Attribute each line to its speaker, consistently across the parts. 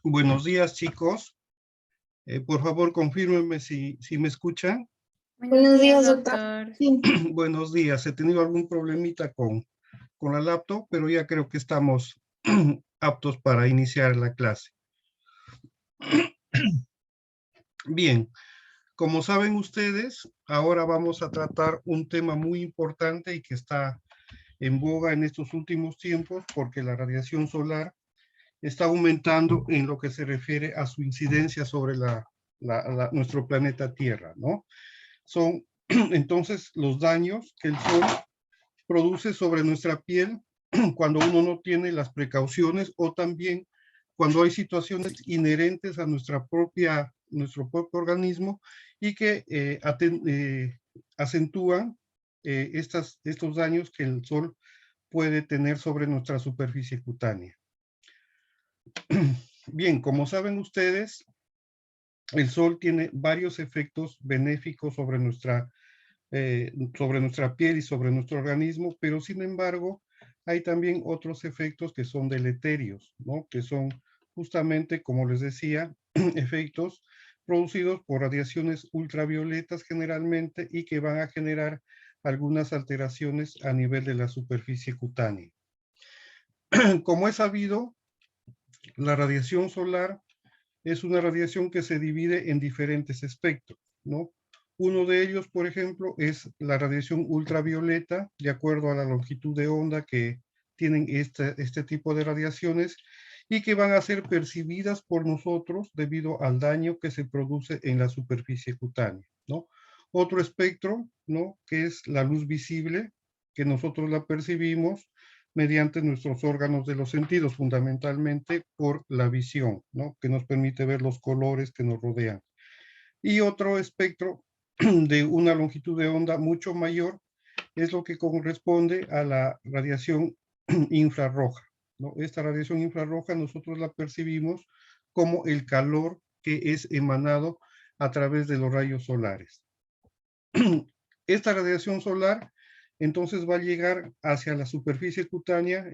Speaker 1: Buenos días, chicos. Por favor, confírmenme si me escuchan.
Speaker 2: Buenos días, doctor. Sí.
Speaker 1: Buenos días. He tenido algún problemita con la laptop, pero ya creo que estamos aptos para iniciar la clase. Bien, como saben ustedes, ahora vamos a tratar un tema muy importante y que está en boga en estos últimos tiempos porque la radiación solar está aumentando en lo que se refiere a su incidencia sobre nuestro planeta Tierra, ¿no? Son entonces los daños que el sol produce sobre nuestra piel cuando uno no tiene las precauciones o también cuando hay situaciones inherentes a nuestro propio organismo y que acentúan estos daños que el sol puede tener sobre nuestra superficie cutánea. Bien, como saben ustedes, el sol tiene varios efectos benéficos sobre nuestra piel y sobre nuestro organismo, pero sin embargo hay también otros efectos que son deleterios, ¿no? Que son justamente, como les decía, efectos producidos por radiaciones ultravioletas generalmente y que van a generar algunas alteraciones a nivel de la superficie cutánea. Como es sabido, la radiación solar es una radiación que se divide en diferentes espectros, ¿no? Uno de ellos, por ejemplo, es la radiación ultravioleta, de acuerdo a la longitud de onda que tienen este tipo de radiaciones y que van a ser percibidas por nosotros debido al daño que se produce en la superficie cutánea, ¿no? Otro espectro, ¿no? Que es la luz visible, que nosotros la percibimos mediante nuestros órganos de los sentidos, fundamentalmente por la visión, ¿no? Que nos permite ver los colores que nos rodean. Y otro espectro de una longitud de onda mucho mayor es lo que corresponde a la radiación infrarroja, ¿no? Esta radiación infrarroja nosotros la percibimos como el calor que es emanado a través de los rayos solares. Esta radiación solar entonces va a llegar hacia la superficie cutánea,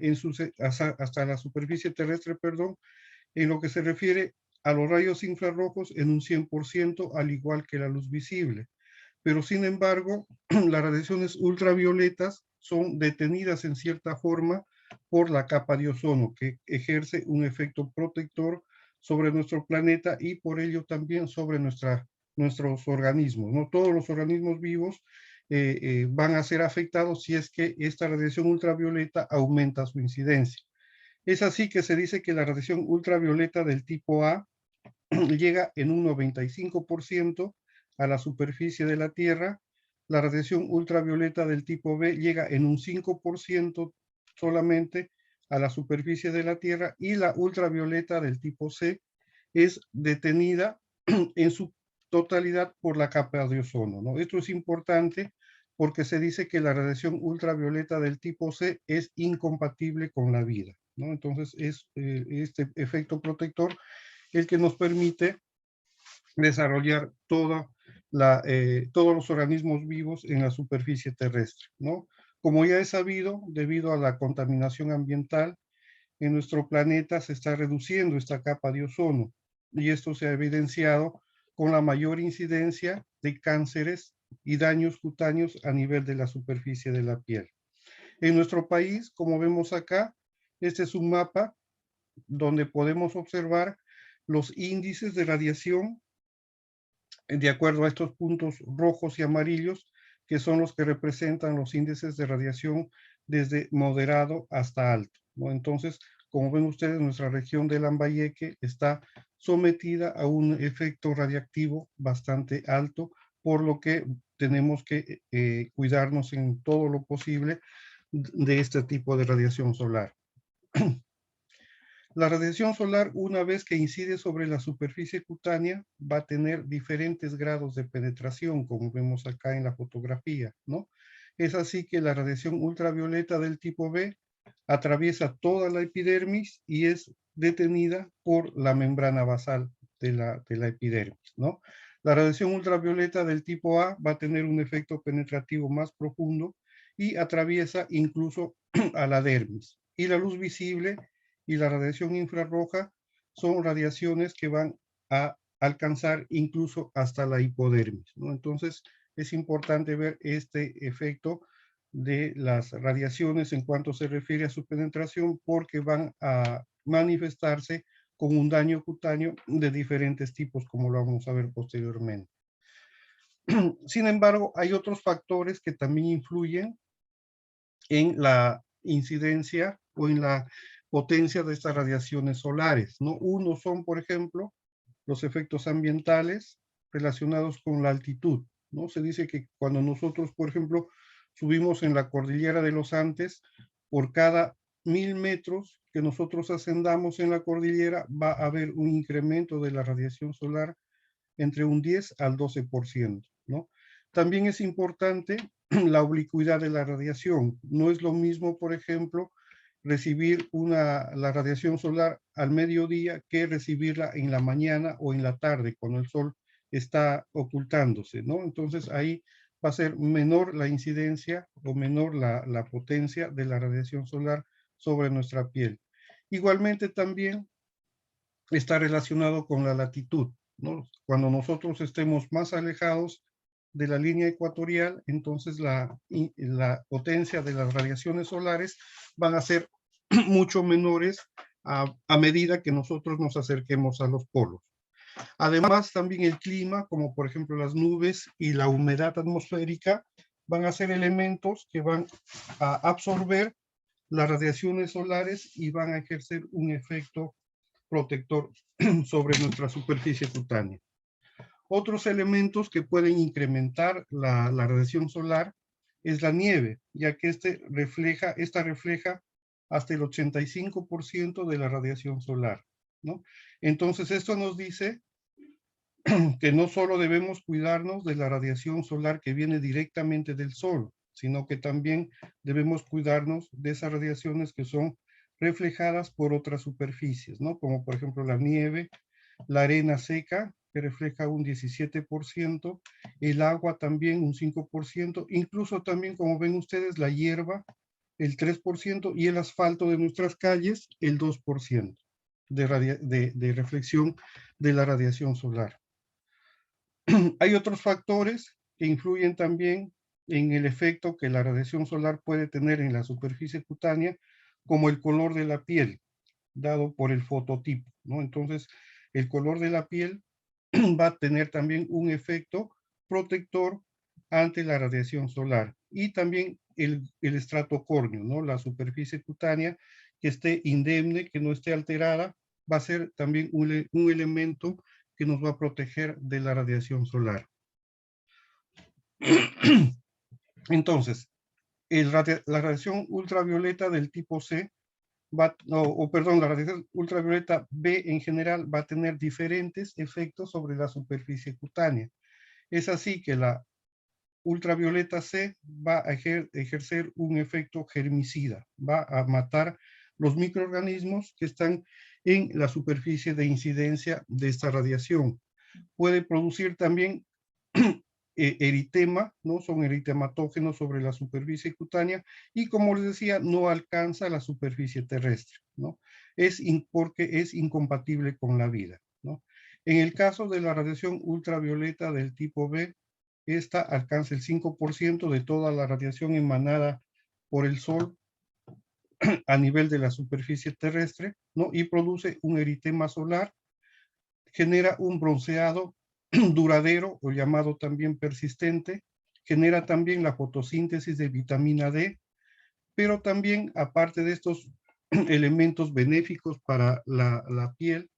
Speaker 1: hasta la superficie terrestre, perdón, en lo que se refiere a los rayos infrarrojos en un 100%, al igual que la luz visible. Pero sin embargo, las radiaciones ultravioletas son detenidas en cierta forma por la capa de ozono, que ejerce un efecto protector sobre nuestro planeta y por ello también sobre nuestros organismos, ¿no? Todos los organismos vivos van a ser afectados si es que esta radiación ultravioleta aumenta su incidencia. Es así que se dice que la radiación ultravioleta del tipo A llega en un 95% a la superficie de la Tierra, la radiación ultravioleta del tipo B llega en un 5% solamente a la superficie de la Tierra y la ultravioleta del tipo C es detenida en su totalidad por la capa de ozono, ¿no? Esto es importante porque se dice que la radiación ultravioleta del tipo C es incompatible con la vida, ¿no? Entonces es este efecto protector el que nos permite desarrollar todos los organismos vivos en la superficie terrestre, ¿no? Como ya es sabido, debido a la contaminación ambiental, en nuestro planeta se está reduciendo esta capa de ozono y esto se ha evidenciado con la mayor incidencia de cánceres y daños cutáneos a nivel de la superficie de la piel. En nuestro país, como vemos acá, este es un mapa donde podemos observar los índices de radiación de acuerdo a estos puntos rojos y amarillos, que son los que representan los índices de radiación desde moderado hasta alto, ¿no? Entonces, como ven ustedes, nuestra región de Lambayeque está sometida a un efecto radiactivo bastante alto, por lo que tenemos que cuidarnos en todo lo posible de este tipo de radiación solar. La radiación solar, una vez que incide sobre la superficie cutánea, va a tener diferentes grados de penetración, como vemos acá en la fotografía, ¿no? Es así que la radiación ultravioleta del tipo B atraviesa toda la epidermis y es detenida por la membrana basal de la epidermis, ¿no? La radiación ultravioleta del tipo A va a tener un efecto penetrativo más profundo y atraviesa incluso a la dermis. Y la luz visible y la radiación infrarroja son radiaciones que van a alcanzar incluso hasta la hipodermis, ¿no? Entonces, es importante ver este efecto de las radiaciones en cuanto se refiere a su penetración, porque van a manifestarse con un daño cutáneo de diferentes tipos, como lo vamos a ver posteriormente. Sin embargo, hay otros factores que también influyen en la incidencia o en la potencia de estas radiaciones solares, ¿no? Uno son, por ejemplo, los efectos ambientales relacionados con la altitud, ¿no? Se dice que cuando nosotros, por ejemplo, subimos en la cordillera de los Andes, por cada 1000 metros que nosotros ascendamos en la cordillera, va a haber un incremento de la radiación solar entre un 10 al 12%, ¿no? También es importante la oblicuidad de la radiación. No es lo mismo, por ejemplo, recibir la radiación solar al mediodía que recibirla en la mañana o en la tarde, cuando el sol está ocultándose, ¿no? Entonces ahí va a ser menor la incidencia o menor la potencia de la radiación solar sobre nuestra piel. Igualmente también está relacionado con la latitud, ¿no? Cuando nosotros estemos más alejados de la línea ecuatorial, entonces la potencia de las radiaciones solares van a ser mucho menores a medida que nosotros nos acerquemos a los polos. Además, también el clima, como por ejemplo las nubes y la humedad atmosférica, van a ser elementos que van a absorber las radiaciones solares y van a ejercer un efecto protector sobre nuestra superficie cutánea. Otros elementos que pueden incrementar la radiación solar es la nieve, ya que esta refleja hasta el 85% de la radiación solar, ¿no? Entonces, esto nos dice que no solo debemos cuidarnos de la radiación solar que viene directamente del sol, sino que también debemos cuidarnos de esas radiaciones que son reflejadas por otras superficies, ¿no? Como por ejemplo la nieve, la arena seca, que refleja un 17%, el agua también un 5%, incluso también, como ven ustedes, la hierba, el 3%, y el asfalto de nuestras calles, el 2% de reflexión de la radiación solar. Hay otros factores que influyen también en el efecto que la radiación solar puede tener en la superficie cutánea, como el color de la piel, dado por el fototipo, ¿no? Entonces, el color de la piel va a tener también un efecto protector ante la radiación solar. Y también el estrato córneo, ¿no? La superficie cutánea que esté indemne, que no esté alterada, va a ser también un elemento que nos va a proteger de la radiación solar. Entonces, la radiación ultravioleta del tipo C la radiación ultravioleta B en general va a tener diferentes efectos sobre la superficie cutánea. Es así que la ultravioleta C va a ejercer un efecto germicida, va a matar los microorganismos que están en la superficie de incidencia de esta radiación. Puede producir también eritema, ¿no? Son eritematógenos sobre la superficie cutánea y, como les decía, no alcanza la superficie terrestre, ¿no? Porque es incompatible con la vida, ¿no? En el caso de la radiación ultravioleta del tipo B, esta alcanza el 5% de toda la radiación emanada por el Sol a nivel de la superficie terrestre, ¿no? Y produce un eritema solar, genera un bronceado duradero o llamado también persistente, genera también la fotosíntesis de vitamina D, pero también, aparte de estos elementos benéficos para la piel,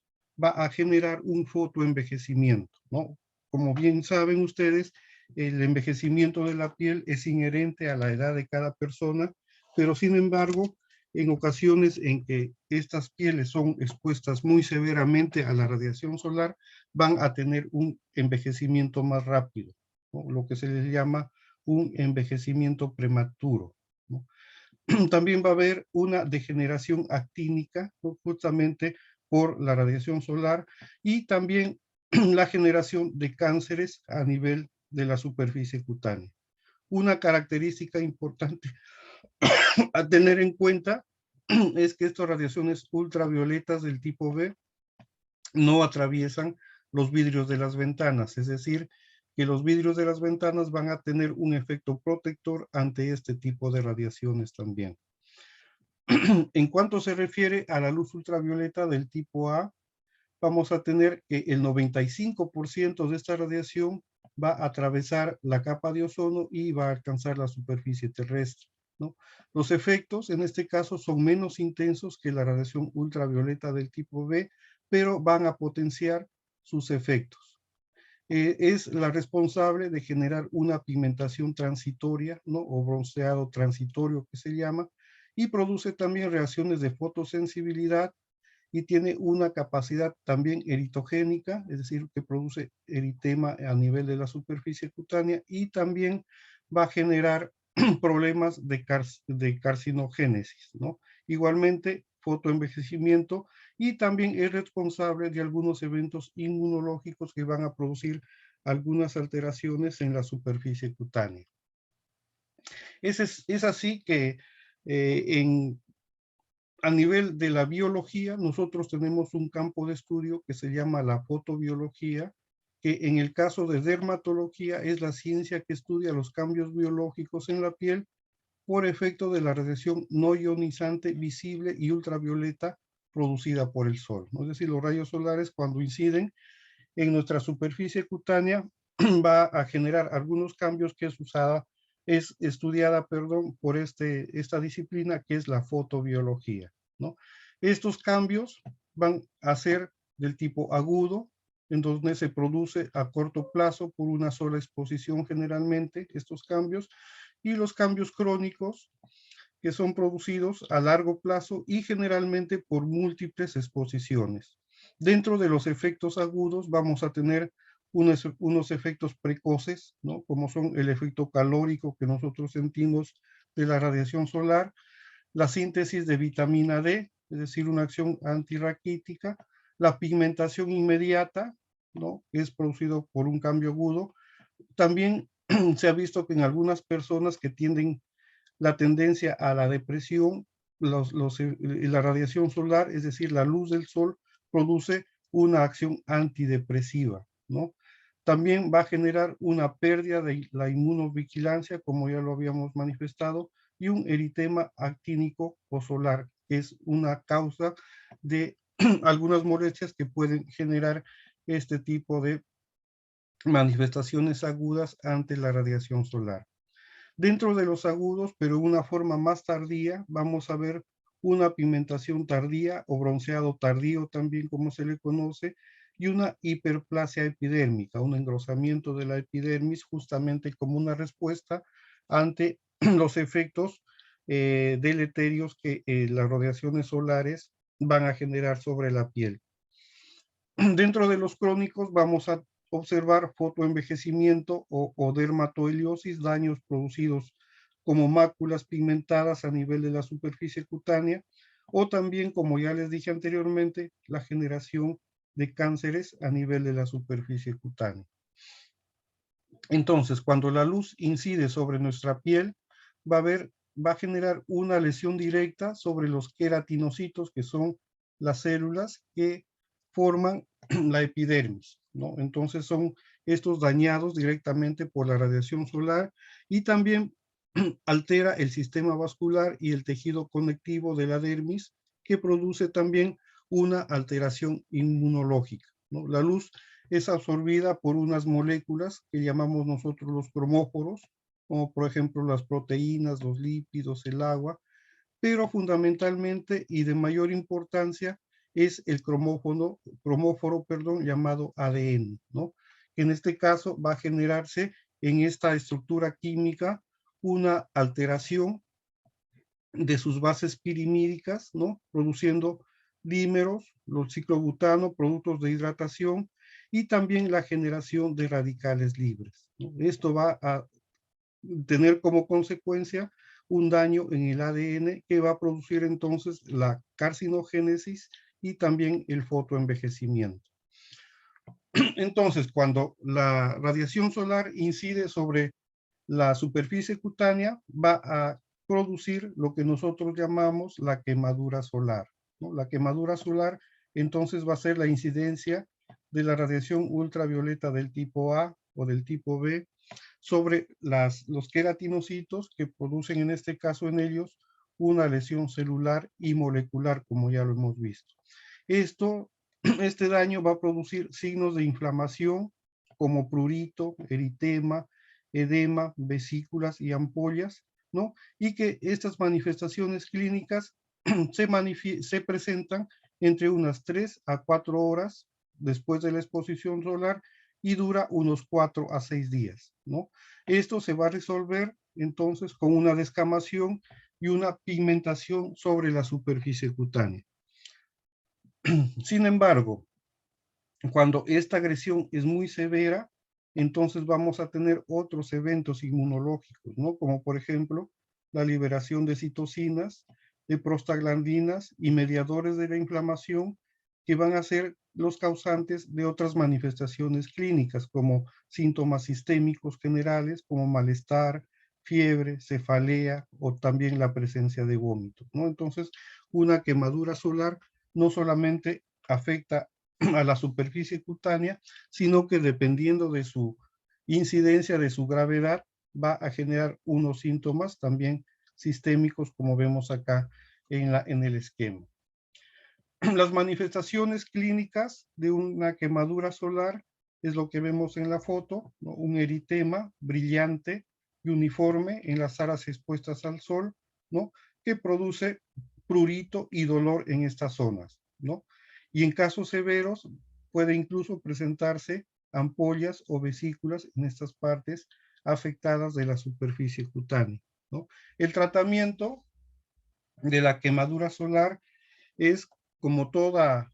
Speaker 1: va a generar un fotoenvejecimiento, ¿no? Como bien saben ustedes, el envejecimiento de la piel es inherente a la edad de cada persona, pero sin embargo, en ocasiones en que estas pieles son expuestas muy severamente a la radiación solar, van a tener un envejecimiento más rápido, ¿no? Lo que se les llama un envejecimiento prematuro, ¿no? También va a haber una degeneración actínica, ¿no? Justamente por la radiación solar, y también la generación de cánceres a nivel de la superficie cutánea. Una característica importante a tener en cuenta es que estas radiaciones ultravioletas del tipo B no atraviesan los vidrios de las ventanas, es decir, que los vidrios de las ventanas van a tener un efecto protector ante este tipo de radiaciones también. En cuanto se refiere a la luz ultravioleta del tipo A, vamos a tener que el 95% de esta radiación va a atravesar la capa de ozono y va a alcanzar la superficie terrestre, ¿no? Los efectos en este caso son menos intensos que la radiación ultravioleta del tipo B, pero van a potenciar sus efectos. Es la responsable de generar una pigmentación transitoria, ¿no? O bronceado transitorio que se llama, y produce también reacciones de fotosensibilidad y tiene una capacidad también eritogénica, es decir, que produce eritema a nivel de la superficie cutánea y también va a generar problemas de carcinogénesis, ¿no? Igualmente, fotoenvejecimiento y también es responsable de algunos eventos inmunológicos que van a producir algunas alteraciones en la superficie cutánea. Es así que a nivel de la biología, nosotros tenemos un campo de estudio que se llama la fotobiología, que en el caso de dermatología es la ciencia que estudia los cambios biológicos en la piel por efecto de la radiación no ionizante visible y ultravioleta producida por el sol, ¿no? Es decir, los rayos solares cuando inciden en nuestra superficie cutánea va a generar algunos cambios que es estudiada, perdón, por esta disciplina que es la fotobiología, ¿no? Estos cambios van a ser del tipo agudo, en donde se produce a corto plazo por una sola exposición generalmente estos cambios, y los cambios crónicos que son producidos a largo plazo y generalmente por múltiples exposiciones. Dentro de los efectos agudos vamos a tener unos efectos precoces, ¿no? Como son el efecto calórico que nosotros sentimos de la radiación solar, la síntesis de vitamina D, es decir, una acción antirraquítica, la pigmentación inmediata, ¿no? Es producido por un cambio agudo. También se ha visto que en algunas personas que tienden la tendencia a la depresión, la radiación solar, es decir, la luz del sol, produce una acción antidepresiva, ¿no? También va a generar una pérdida de la inmunovigilancia, como ya lo habíamos manifestado, y un eritema actínico o solar, que es una causa de algunas molestias que pueden generar este tipo de manifestaciones agudas ante la radiación solar. Dentro de los agudos, pero una forma más tardía, vamos a ver una pigmentación tardía o bronceado tardío también como se le conoce, y una hiperplasia epidérmica, un engrosamiento de la epidermis justamente como una respuesta ante los efectos deleterios que las radiaciones solares van a generar sobre la piel. Dentro de los crónicos vamos a observar fotoenvejecimiento o dermatoeliosis, daños producidos como máculas pigmentadas a nivel de la superficie cutánea, o también, como ya les dije anteriormente, la generación de cánceres a nivel de la superficie cutánea. Entonces, cuando la luz incide sobre nuestra piel, va a generar una lesión directa sobre los queratinocitos, que son las células que forman la epidermis, ¿no? Entonces son estos dañados directamente por la radiación solar y también altera el sistema vascular y el tejido conectivo de la dermis, que produce también una alteración inmunológica, ¿no? La luz es absorbida por unas moléculas que llamamos nosotros los cromóforos, como por ejemplo las proteínas, los lípidos, el agua, pero fundamentalmente y de mayor importancia es el cromóforo, perdón, llamado ADN, ¿no? En este caso va a generarse en esta estructura química una alteración de sus bases pirimídicas, ¿no? Produciendo dímeros, los ciclobutano, productos de hidratación y también la generación de radicales libres, ¿no? Esto va a tener como consecuencia un daño en el ADN que va a producir entonces la carcinogénesis y también el fotoenvejecimiento. Entonces, cuando la radiación solar incide sobre la superficie cutánea, va a producir lo que nosotros llamamos la quemadura solar, ¿no? La quemadura solar entonces va a ser la incidencia de la radiación ultravioleta del tipo A o del tipo B sobre los queratinocitos que producen en este caso en ellos una lesión celular y molecular, como ya lo hemos visto. Este daño va a producir signos de inflamación como prurito, eritema, edema, vesículas y ampollas, ¿no? Y que estas manifestaciones clínicas se presentan entre unas 3 a 4 horas después de la exposición solar y dura unos 4 a 6 días, ¿no? Esto se va a resolver entonces con una descamación y una pigmentación sobre la superficie cutánea. Sin embargo, cuando esta agresión es muy severa, entonces vamos a tener otros eventos inmunológicos, ¿no? Como por ejemplo, la liberación de citocinas, de prostaglandinas y mediadores de la inflamación que van a ser los causantes de otras manifestaciones clínicas, como síntomas sistémicos generales, como malestar, fiebre, cefalea o también la presencia de vómitos, ¿no? Entonces, una quemadura solar no solamente afecta a la superficie cutánea, sino que dependiendo de su incidencia, de su gravedad, va a generar unos síntomas también sistémicos, como vemos acá en el esquema. Las manifestaciones clínicas de una quemadura solar es lo que vemos en la foto, ¿no? Un eritema brillante y uniforme en las áreas expuestas al sol, ¿no? Que produce prurito y dolor en estas zonas, ¿no? Y en casos severos puede incluso presentarse ampollas o vesículas en estas partes afectadas de la superficie cutánea, ¿no? El tratamiento de la quemadura solar es, como todo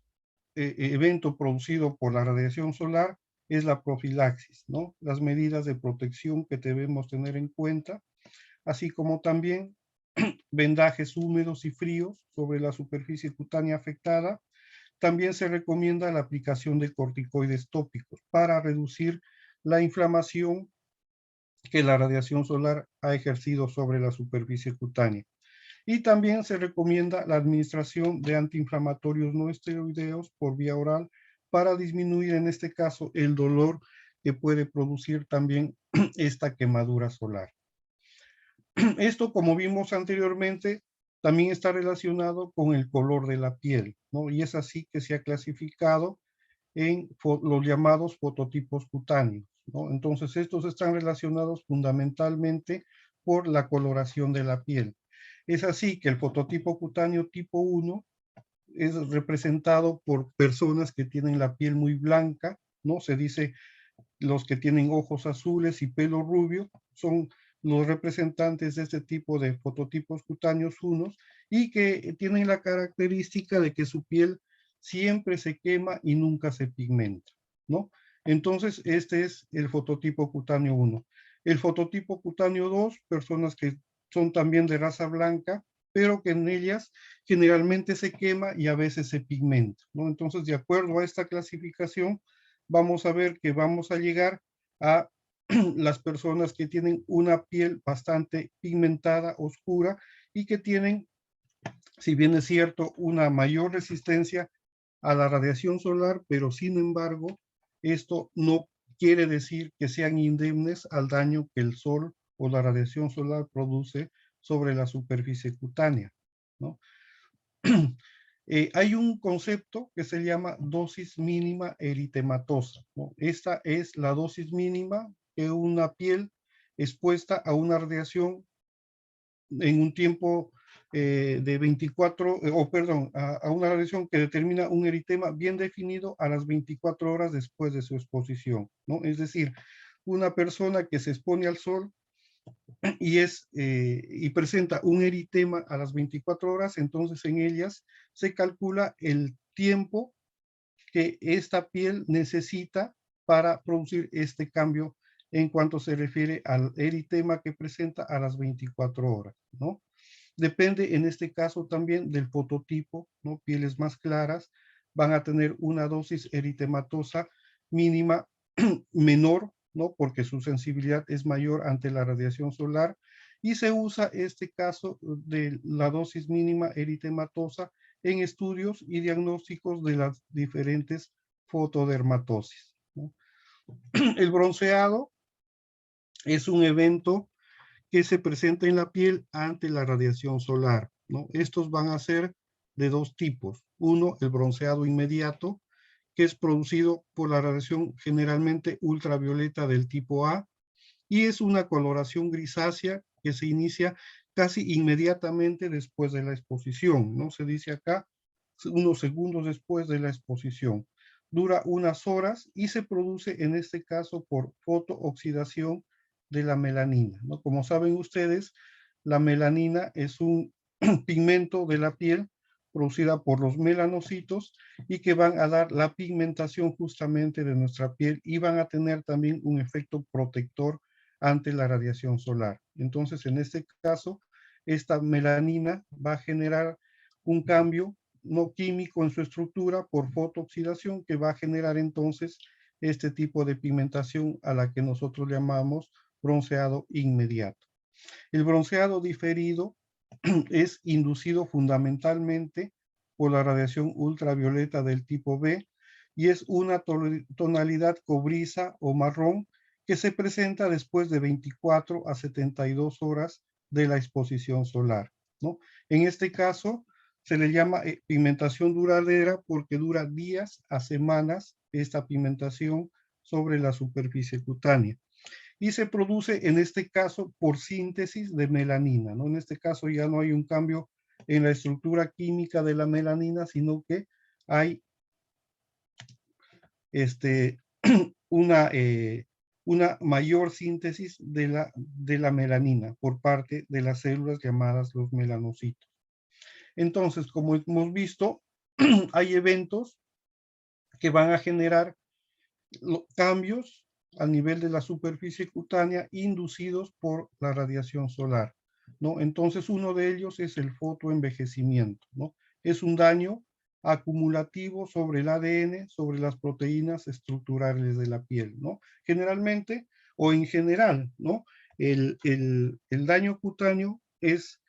Speaker 1: evento producido por la radiación solar, es la profilaxis, ¿no? Las medidas de protección que debemos tener en cuenta, así como también vendajes húmedos y fríos sobre la superficie cutánea afectada. También se recomienda la aplicación de corticoides tópicos para reducir la inflamación que la radiación solar ha ejercido sobre la superficie cutánea. Y también se recomienda la administración de antiinflamatorios no esteroideos por vía oral para disminuir en este caso el dolor que puede producir también esta quemadura solar. Esto, como vimos anteriormente, también está relacionado con el color de la piel, ¿no? Y es así que se ha clasificado en los llamados fototipos cutáneos, ¿no? Entonces, estos están relacionados fundamentalmente por la coloración de la piel. Es así que el fototipo cutáneo tipo 1 es representado por personas que tienen la piel muy blanca, ¿no? Se dice los que tienen ojos azules y pelo rubio son los representantes de este tipo de fototipos cutáneos 1 y que tienen la característica de que su piel siempre se quema y nunca se pigmenta, ¿no? Entonces, este es el fototipo cutáneo 1. El fototipo cutáneo 2, personas que son también de raza blanca, pero que en ellas generalmente se quema y a veces se pigmenta, ¿no? Entonces, de acuerdo a esta clasificación, vamos a ver que vamos a llegar a las personas que tienen una piel bastante pigmentada, oscura, y que tienen, si bien es cierto, una mayor resistencia a la radiación solar, pero sin embargo, esto no quiere decir que sean indemnes al daño que el sol o la radiación solar produce sobre la superficie cutánea, ¿no? Hay un concepto que se llama dosis mínima eritematosa, ¿no? Esta es la dosis mínima que una piel expuesta a una radiación en un tiempo de 24, perdón, a una radiación que determina un eritema bien definido a las 24 horas después de su exposición, ¿no? Es decir, una persona que se expone al sol y presenta un eritema a las 24 horas, entonces en ellas se calcula el tiempo que esta piel necesita para producir este cambio en cuanto se refiere al eritema que presenta a las 24 horas, ¿no? Depende en este caso también del fototipo, ¿no? Pieles más claras van a tener una dosis eritematosa mínima menor, ¿no? Porque su sensibilidad es mayor ante la radiación solar y se usa este caso de la dosis mínima eritematosa en estudios y diagnósticos de las diferentes fotodermatosis, ¿no? El bronceado es un evento que se presenta en la piel ante la radiación solar, ¿no? Estos van a ser de dos tipos. Uno, el bronceado inmediato, que es producido por la radiación generalmente ultravioleta del tipo A, y es una coloración grisácea que se inicia casi inmediatamente después de la exposición, ¿no? Se dice acá unos segundos después de la exposición. Dura unas horas y se produce en este caso por fotooxidación de la melanina, ¿no? Como saben ustedes, la melanina es un pigmento de la piel producida por los melanocitos y que van a dar la pigmentación justamente de nuestra piel y van a tener también un efecto protector ante la radiación solar. Entonces, en este caso, esta melanina va a generar un cambio no químico en su estructura por fotooxidación que va a generar entonces este tipo de pigmentación a la que nosotros llamamos bronceado inmediato. El bronceado diferido es inducido fundamentalmente por la radiación ultravioleta del tipo B y es una tonalidad cobriza o marrón que se presenta después de 24 a 72 horas de la exposición solar, ¿no? En este caso se le llama pigmentación duradera porque dura días a semanas esta pigmentación sobre la superficie cutánea y se produce en este caso por síntesis de melanina, ¿no? En este caso ya no hay un cambio en la estructura química de la melanina, sino que hay una, una mayor síntesis de la melanina por parte de las células llamadas los melanocitos. Entonces, como hemos visto, hay eventos que van a generar cambios a nivel de la superficie cutánea inducidos por la radiación solar, ¿no? Entonces, uno de ellos es el fotoenvejecimiento, ¿no? Es un daño acumulativo sobre el ADN, sobre las proteínas estructurales de la piel, ¿no? Generalmente, o en general, ¿no? El daño cutáneo es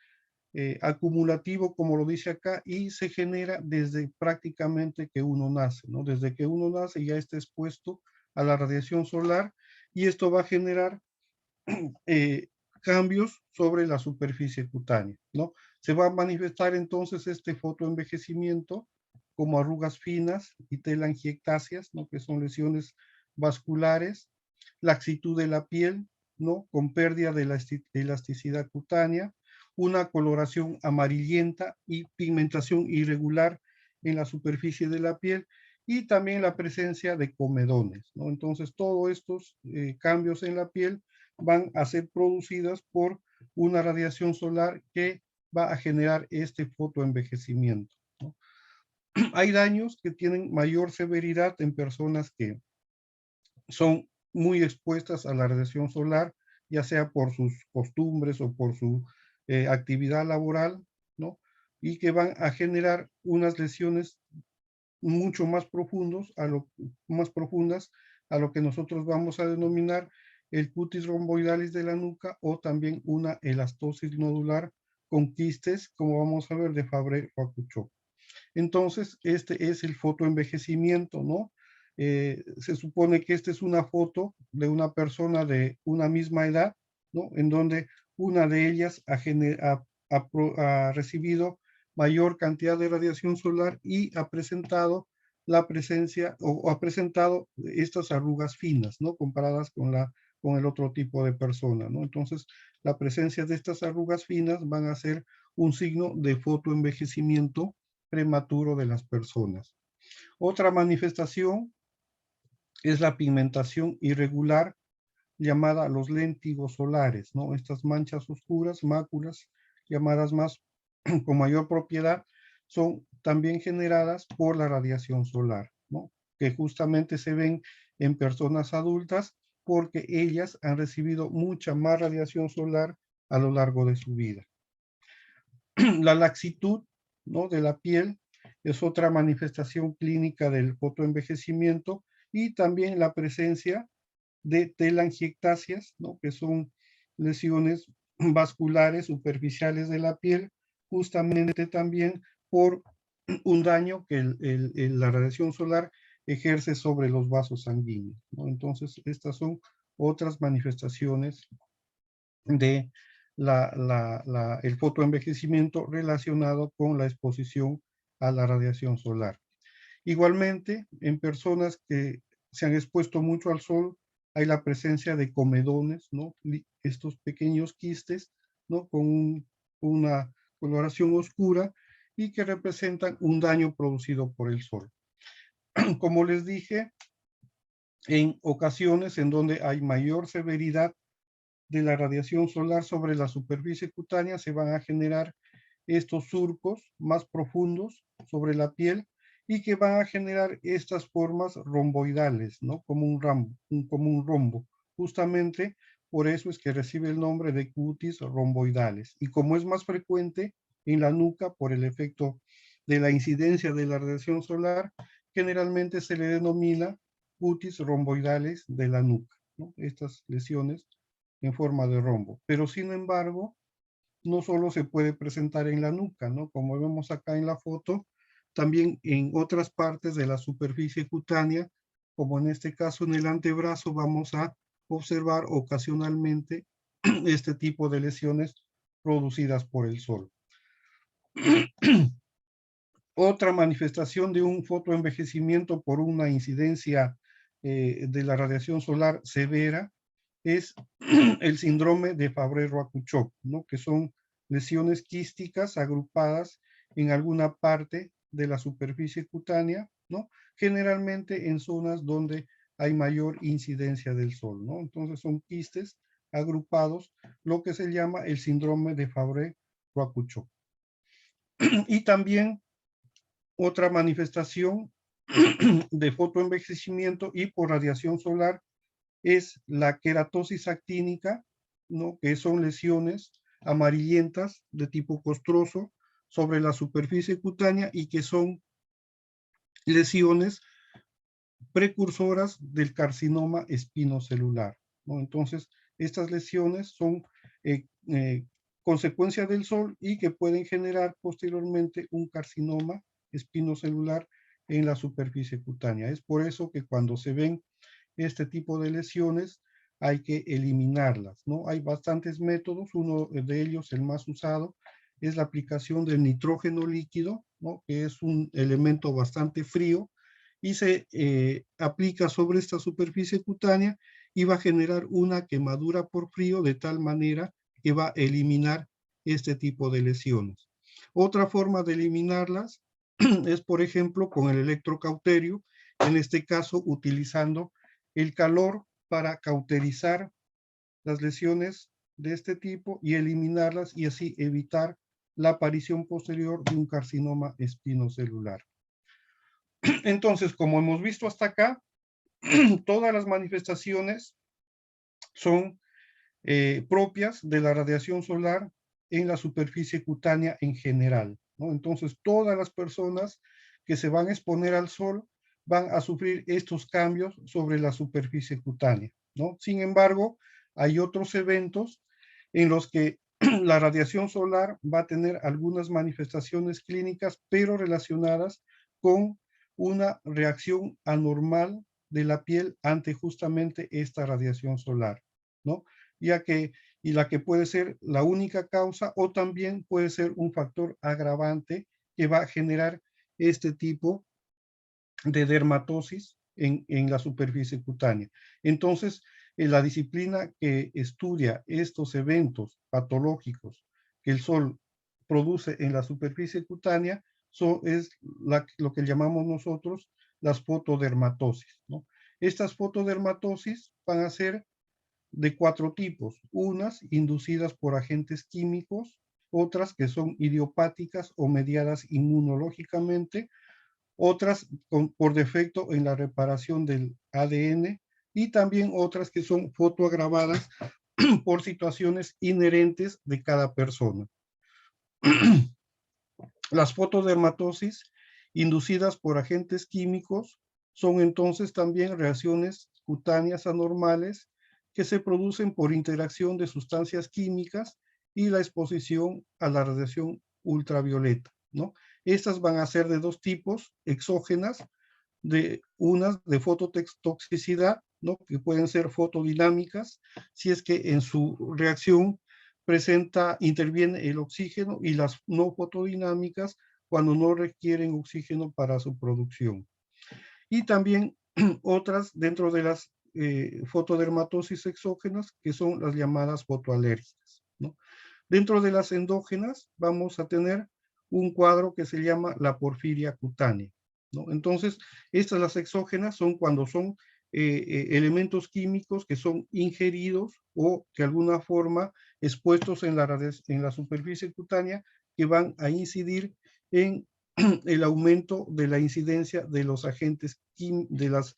Speaker 1: acumulativo, como lo dice acá, y se genera desde prácticamente que uno nace, ¿no? Desde que uno nace ya está expuesto a la radiación solar y esto va a generar eh, cambios sobre la superficie cutánea, ¿no? Se va a manifestar entonces este fotoenvejecimiento como arrugas finas y telangiectasias, ¿no? Que son lesiones vasculares, laxitud de la piel, ¿no? Con pérdida de la elasticidad cutánea, una coloración amarillenta y pigmentación irregular en la superficie de la piel y también la presencia de comedones, ¿no? Entonces, todos estos cambios en la piel van a ser producidas por una radiación solar que va a generar este fotoenvejecimiento, ¿no? Hay daños que tienen mayor severidad en personas que son muy expuestas a la radiación solar, ya sea por sus costumbres o por su actividad laboral, ¿no? Y que van a generar unas lesiones mucho más más profundas a lo que nosotros vamos a denominar el cutis romboidalis de la nuca o también una elastosis nodular con quistes, como vamos a ver de Fabre-Facuchot. Entonces, este es el fotoenvejecimiento, ¿no? Se supone que esta es una foto de una persona de una misma edad, ¿no? En donde una de ellas ha recibido mayor cantidad de radiación solar y ha presentado la presencia o ha presentado estas arrugas finas, ¿no? Comparadas con el otro tipo de persona, ¿no? Entonces, la presencia de estas arrugas finas van a ser un signo de fotoenvejecimiento prematuro de las personas. Otra manifestación es la pigmentación irregular llamada los léntigos solares, ¿no? Estas manchas oscuras, máculas, llamadas más con mayor propiedad, son también generadas por la radiación solar, ¿no? Que justamente se ven en personas adultas porque ellas han recibido mucha más radiación solar a lo largo de su vida. La laxitud, ¿no? De la piel es otra manifestación clínica del fotoenvejecimiento y también la presencia de telangiectasias, ¿no? Que son lesiones vasculares superficiales de la piel, justamente también por un daño que la radiación solar ejerce sobre los vasos sanguíneos, ¿no? Entonces, estas son otras manifestaciones de el fotoenvejecimiento relacionado con la exposición a la radiación solar. Igualmente, en personas que se han expuesto mucho al sol, hay la presencia de comedones, ¿no? Estos pequeños quistes, ¿no? Con una coloración oscura y que representan un daño producido por el sol. Como les dije, en ocasiones en donde hay mayor severidad de la radiación solar sobre la superficie cutánea, se van a generar estos surcos más profundos sobre la piel y que van a generar estas formas romboidales, ¿no? Como un rombo. Justamente por eso es que recibe el nombre de cutis romboidales. Y como es más frecuente en la nuca por el efecto de la incidencia de la radiación solar, generalmente se le denomina cutis romboidales de la nuca, ¿no? Estas lesiones en forma de rombo. Pero sin embargo, no solo se puede presentar en la nuca, ¿no? Como vemos acá en la foto, también en otras partes de la superficie cutánea, como en este caso en el antebrazo, vamos a observar ocasionalmente este tipo de lesiones producidas por el sol. Otra manifestación de un fotoenvejecimiento por una incidencia de la radiación solar severa es el síndrome de Fabry-Roacuchot, ¿no? Que son lesiones quísticas agrupadas en alguna parte de la superficie cutánea, ¿no? Generalmente en zonas donde hay mayor incidencia del sol, ¿no? Entonces son quistes agrupados, lo que se llama el síndrome de Fabry-Roacuchot. Y también otra manifestación de fotoenvejecimiento y por radiación solar es la queratosis actínica, ¿no? Que son lesiones amarillentas de tipo costroso sobre la superficie cutánea y que son lesiones precursoras del carcinoma espinocelular, ¿no? Entonces, estas lesiones son consecuencia del sol y que pueden generar posteriormente un carcinoma espinocelular en la superficie cutánea. Es por eso que cuando se ven este tipo de lesiones hay que eliminarlas, ¿no? Hay bastantes métodos, uno de ellos, el más usado, es la aplicación del nitrógeno líquido, ¿no? Que es un elemento bastante frío y se aplica sobre esta superficie cutánea y va a generar una quemadura por frío de tal manera que va a eliminar este tipo de lesiones. Otra forma de eliminarlas es, por ejemplo, con el electrocauterio, en este caso utilizando el calor para cauterizar las lesiones de este tipo y eliminarlas y así evitar la aparición posterior de un carcinoma espinocelular. Entonces, como hemos visto hasta acá, todas las manifestaciones son propias de la radiación solar en la superficie cutánea en general, ¿no? Entonces, todas las personas que se van a exponer al sol van a sufrir estos cambios sobre la superficie cutánea, ¿no? Sin embargo, hay otros eventos en los que la radiación solar va a tener algunas manifestaciones clínicas, pero relacionadas con una reacción anormal de la piel ante justamente esta radiación solar, ¿no? Y la que puede ser la única causa o también puede ser un factor agravante que va a generar este tipo de dermatosis en la superficie cutánea. Entonces, la disciplina que estudia estos eventos patológicos que el sol produce en la superficie cutánea es lo que llamamos nosotros las fotodermatosis, ¿no? Estas fotodermatosis van a ser de 4 tipos, unas inducidas por agentes químicos, otras que son idiopáticas o mediadas inmunológicamente, otras por defecto en la reparación del ADN y también otras que son fotoagravadas por situaciones inherentes de cada persona. Las fotodermatosis inducidas por agentes químicos son entonces también reacciones cutáneas anormales que se producen por interacción de sustancias químicas y la exposición a la radiación ultravioleta, ¿no? Estas van a ser de dos tipos, exógenas, unas de fototoxicidad, ¿no? Que pueden ser fotodinámicas, si es que en su reacción interviene el oxígeno, y las no fotodinámicas cuando no requieren oxígeno para su producción. Y también otras dentro de las fotodermatosis exógenas, que son las llamadas fotoalérgicas, ¿no? Dentro de las endógenas vamos a tener un cuadro que se llama la porfiria cutánea, ¿no? Entonces, estas las exógenas son cuando son elementos químicos que son ingeridos o de alguna forma expuestos en la superficie cutánea, que van a incidir en el aumento de la incidencia de los agentes de las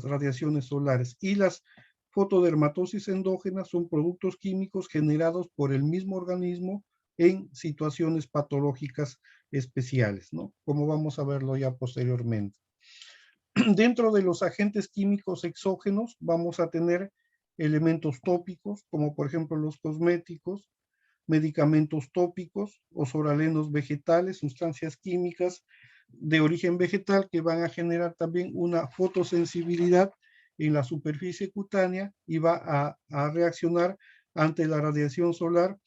Speaker 1: radiaciones solares. Y las fotodermatosis endógenas son productos químicos generados por el mismo organismo en situaciones patológicas especiales, ¿no? Como vamos a verlo ya posteriormente. Dentro de los agentes químicos exógenos vamos a tener elementos tópicos, como por ejemplo los cosméticos, medicamentos tópicos, osoralenos vegetales, sustancias químicas de origen vegetal que van a generar también una fotosensibilidad en la superficie cutánea y va a reaccionar ante la radiación solar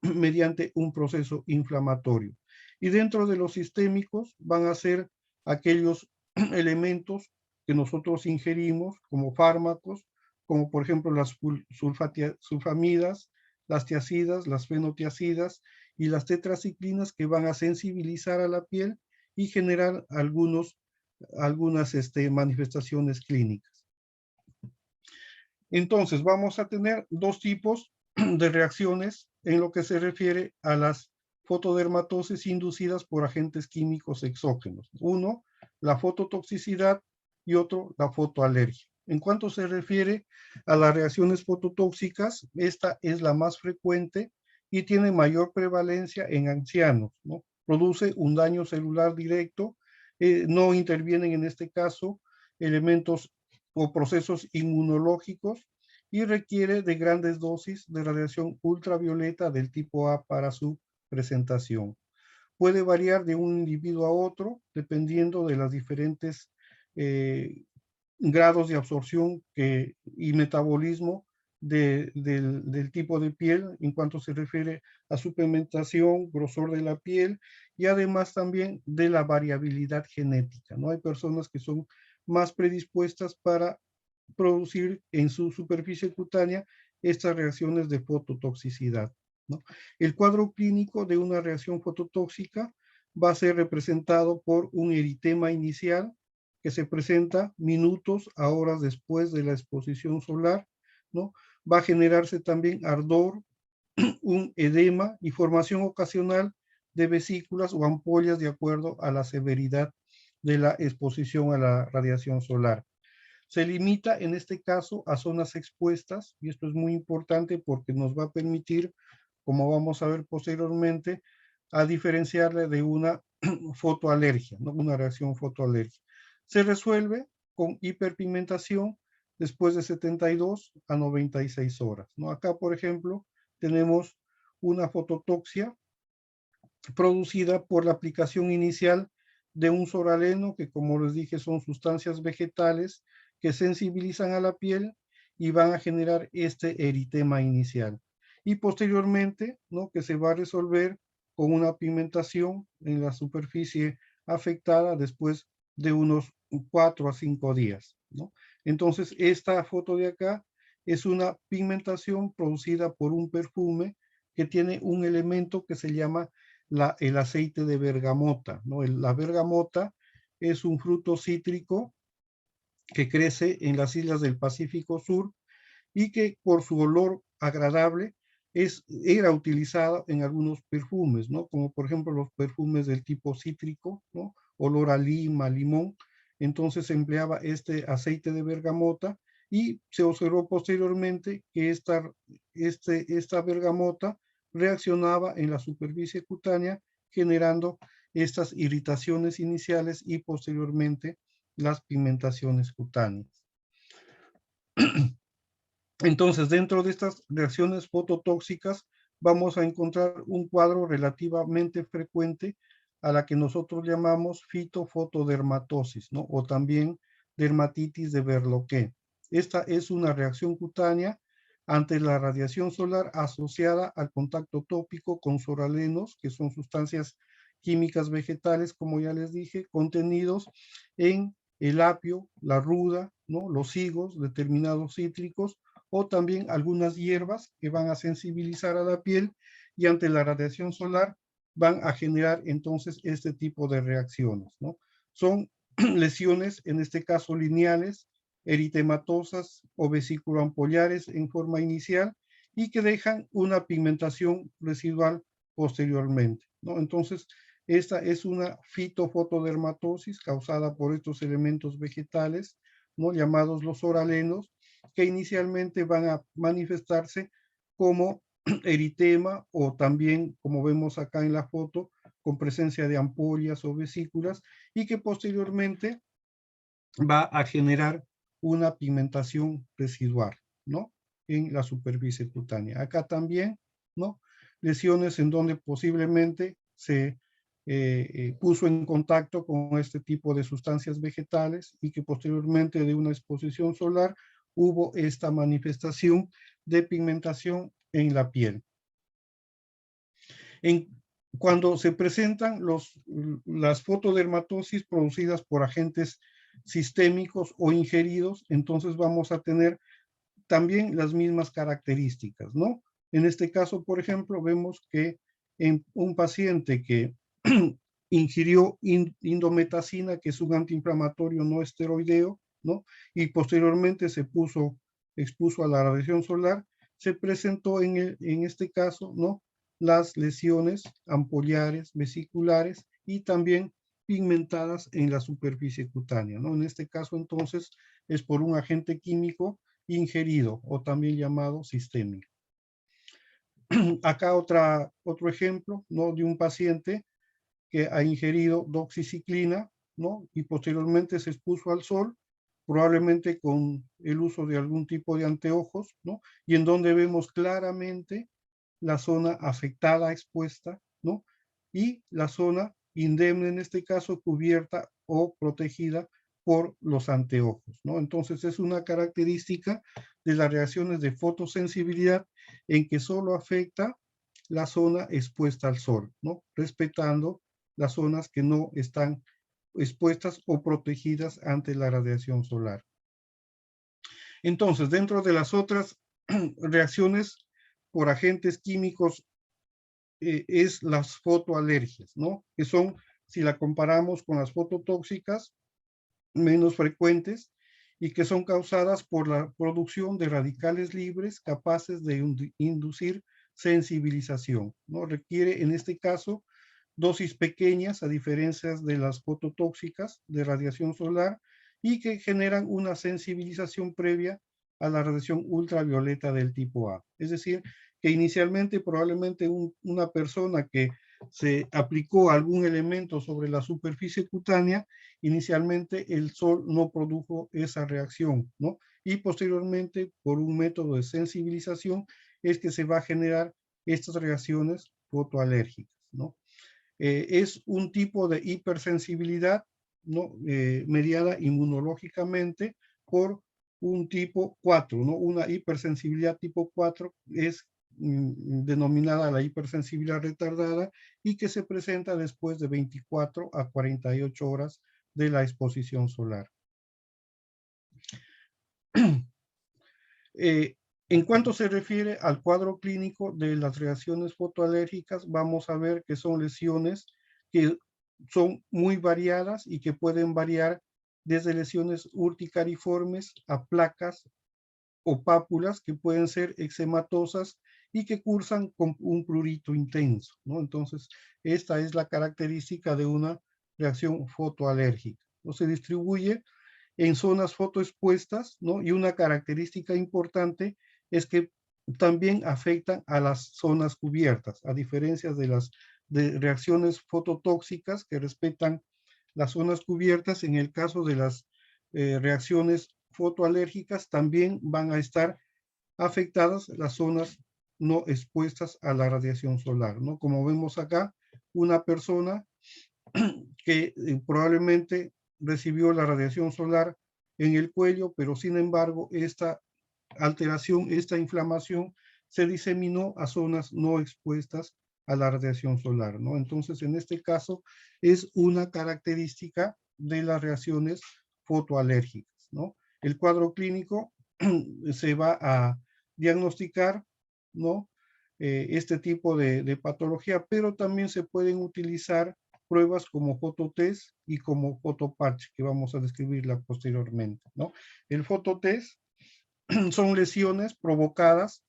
Speaker 1: mediante un proceso inflamatorio. Y dentro de los sistémicos van a ser aquellos elementos que nosotros ingerimos como fármacos, como por ejemplo las sulfamidas, las tiacidas, las fenotiacidas y las tetraciclinas, que van a sensibilizar a la piel y generar algunas manifestaciones clínicas. Entonces, vamos a tener dos tipos de reacciones en lo que se refiere a las fotodermatosis inducidas por agentes químicos exógenos. Uno, la fototoxicidad, y otro, la fotoalergia. En cuanto se refiere a las reacciones fototóxicas, esta es la más frecuente y tiene mayor prevalencia en ancianos, ¿no? Produce un daño celular directo, no intervienen en este caso elementos o procesos inmunológicos, y requiere de grandes dosis de radiación ultravioleta del tipo A para su presentación. Puede variar de un individuo a otro dependiendo de las diferentes grados de absorción y metabolismo del tipo de piel en cuanto se refiere a su pigmentación, grosor de la piel, y además también de la variabilidad genética, ¿no? Hay personas que son más predispuestas para producir en su superficie cutánea estas reacciones de fototoxicidad, ¿no? El cuadro clínico de una reacción fototóxica va a ser representado por un eritema inicial que se presenta minutos a horas después de la exposición solar, ¿no? Va a generarse también ardor, un edema y formación ocasional de vesículas o ampollas de acuerdo a la severidad de la exposición a la radiación solar. Se limita en este caso a zonas expuestas, y esto es muy importante porque nos va a permitir, como vamos a ver posteriormente, a diferenciarle de una fotoalergia, ¿no? Una reacción fotoalérgica. Se resuelve con hiperpigmentación después de 72 a 96 horas, ¿no? Acá, por ejemplo, tenemos una fototoxia producida por la aplicación inicial de un soraleno, que como les dije son sustancias vegetales que sensibilizan a la piel y van a generar este eritema inicial. Y posteriormente, ¿no? Que se va a resolver con una pigmentación en la superficie afectada después de unos 4 a 5 días, ¿no? Entonces, esta foto de acá es una pigmentación producida por un perfume que tiene un elemento que se llama el aceite de bergamota, ¿no? La bergamota es un fruto cítrico que crece en las islas del Pacífico Sur y que por su olor agradable era utilizada en algunos perfumes, ¿no? Como por ejemplo los perfumes del tipo cítrico, ¿no? Olor a lima, limón. Entonces se empleaba este aceite de bergamota y se observó posteriormente que esta bergamota reaccionaba en la superficie cutánea generando estas irritaciones iniciales y posteriormente las pigmentaciones cutáneas. Entonces, dentro de estas reacciones fototóxicas vamos a encontrar un cuadro relativamente frecuente a la que nosotros llamamos fitofotodermatosis, ¿no? O también dermatitis de Berloqué. Esta es una reacción cutánea ante la radiación solar asociada al contacto tópico con soralenos, que son sustancias químicas vegetales, como ya les dije, contenidos en el apio, la ruda, ¿no? Los higos, determinados cítricos, o también algunas hierbas que van a sensibilizar a la piel y ante la radiación solar van a generar entonces este tipo de reacciones, ¿no? Son lesiones, en este caso lineales, eritematosas o vesiculoampollares en forma inicial y que dejan una pigmentación residual posteriormente, ¿no? Entonces, esta es una fitofotodermatosis causada por estos elementos vegetales, ¿no? Llamados los oralenos, que inicialmente van a manifestarse como eritema o también, como vemos acá en la foto, con presencia de ampollas o vesículas y que posteriormente va a generar una pigmentación residual, ¿no? En la superficie cutánea. Acá también, ¿no? Lesiones en donde posiblemente se puso en contacto con este tipo de sustancias vegetales y que posteriormente de una exposición solar hubo esta manifestación de pigmentación en la piel. Cuando se presentan las fotodermatosis producidas por agentes sistémicos o ingeridos, entonces vamos a tener también las mismas características, ¿no? En este caso, por ejemplo, vemos que en un paciente que ingirió indometacina, que es un antiinflamatorio no esteroideo, ¿no? Y posteriormente se expuso a la radiación solar, se presentó en este caso, ¿no? Las lesiones ampollares, vesiculares y también pigmentadas en la superficie cutánea, ¿no? En este caso, entonces, es por un agente químico ingerido o también llamado sistémico. Acá otro ejemplo, ¿no? De un paciente que ha ingerido doxiciclina, ¿no? Y posteriormente se expuso al sol, probablemente con el uso de algún tipo de anteojos, ¿no? Y en donde vemos claramente la zona afectada, expuesta, ¿no? Y la zona indemne, en este caso, cubierta o protegida por los anteojos, ¿no? Entonces es una característica de las reacciones de fotosensibilidad en que solo afecta la zona expuesta al sol, ¿no? Respetando las zonas que no están expuestas o protegidas ante la radiación solar. Entonces, dentro de las otras reacciones por agentes químicos es las fotoalergias, ¿no? Que son, si la comparamos con las fototóxicas, menos frecuentes y que son causadas por la producción de radicales libres capaces de inducir sensibilización, ¿no? Requiere, en este caso, dosis pequeñas, a diferencia de las fototóxicas de radiación solar, y que generan una sensibilización previa a la radiación ultravioleta del tipo A. Es decir, que inicialmente probablemente una persona que se aplicó algún elemento sobre la superficie cutánea, inicialmente el sol no produjo esa reacción, ¿no? Y posteriormente, por un método de sensibilización, es que se va a generar estas reacciones fotoalérgicas, ¿no? Es un tipo de hipersensibilidad, ¿no? Mediada inmunológicamente por un tipo 4, ¿no? Una hipersensibilidad tipo 4 es denominada la hipersensibilidad retardada y que se presenta después de 24 a 48 horas de la exposición solar. En cuanto se refiere al cuadro clínico de las reacciones fotoalérgicas, vamos a ver que son lesiones que son muy variadas y que pueden variar desde lesiones urticariformes a placas o pápulas que pueden ser eczematosas y que cursan con un prurito intenso, ¿no? Entonces, esta es la característica de una reacción fotoalérgica. ¿No? Se distribuye en zonas fotoexpuestas, ¿no? Y una característica importante es que también afectan a las zonas cubiertas, a diferencia de las reacciones fototóxicas que respetan las zonas cubiertas. En el caso de las reacciones fotoalérgicas también van a estar afectadas las zonas no expuestas a la radiación solar, ¿no? Como vemos acá, una persona que probablemente recibió la radiación solar en el cuello, pero sin embargo esta alteración, esta inflamación se diseminó a zonas no expuestas a la radiación solar, ¿no? Entonces, en este caso, es una característica de las reacciones fotoalérgicas, ¿no? El cuadro clínico se va a diagnosticar, ¿no? Este tipo de patología, pero también se pueden utilizar pruebas como fototest y como fotoparche, que vamos a describirla posteriormente, ¿no? El fototest son lesiones provocadas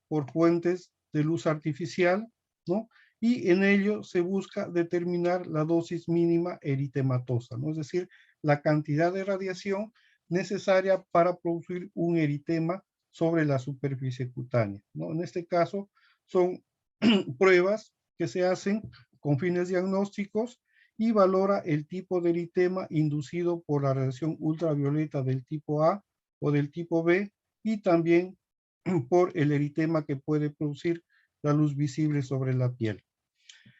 Speaker 1: por fuentes de luz artificial, ¿no? Y en ello se busca determinar la dosis mínima eritematosa, ¿no? Es decir, la cantidad de radiación necesaria para producir un eritema sobre la superficie cutánea, ¿no? En este caso son pruebas que se hacen con fines diagnósticos y valora el tipo de eritema inducido por la radiación ultravioleta del tipo A o del tipo B y también por el eritema que puede producir la luz visible sobre la piel.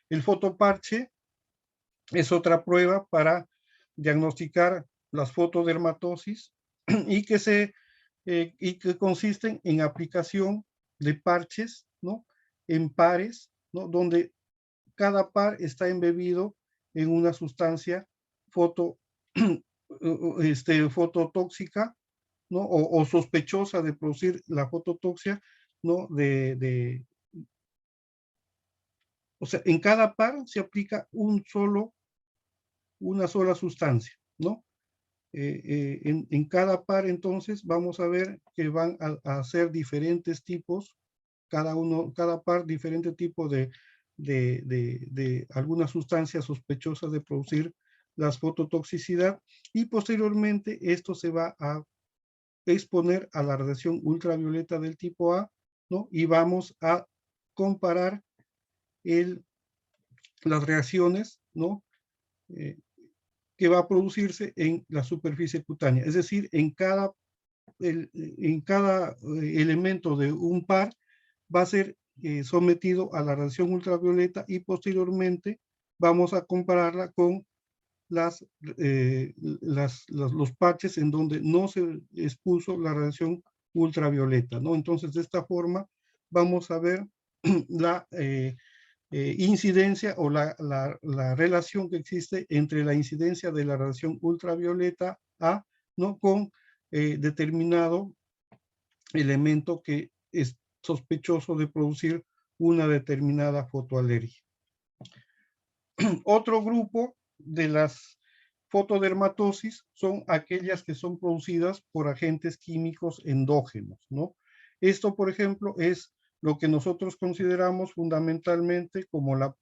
Speaker 1: El fotoparche es otra prueba para diagnosticar las fotodermatosis y que consisten en aplicación de parches, ¿no? En pares, ¿no? Donde cada par está embebido en una sustancia foto, fototóxica, ¿no? O sospechosa de producir la fototoxia, ¿no? O sea, en cada par se aplica una sola sustancia, ¿no? En cada par, entonces, vamos a ver que van a hacer diferentes tipos, cada par, diferente tipo de alguna sustancia sospechosa de producir la fototoxicidad y posteriormente esto se va a exponer a la radiación ultravioleta del tipo A, ¿no? Y vamos a comparar las reacciones, ¿no? Que va a producirse en la superficie cutánea. Es decir, en cada elemento de un par va a ser sometido a la radiación ultravioleta y posteriormente vamos a compararla con los parches en donde no se expuso la radiación ultravioleta, ¿no? Entonces, de esta forma, vamos a ver la incidencia o la relación que existe entre la incidencia de la radiación ultravioleta A, ¿no? Con determinado elemento que es sospechoso de producir una determinada fotoalergia. Otro grupo de las fotodermatosis son aquellas que son producidas por agentes químicos endógenos, ¿no? Esto, por ejemplo, es lo que nosotros consideramos fundamentalmente como la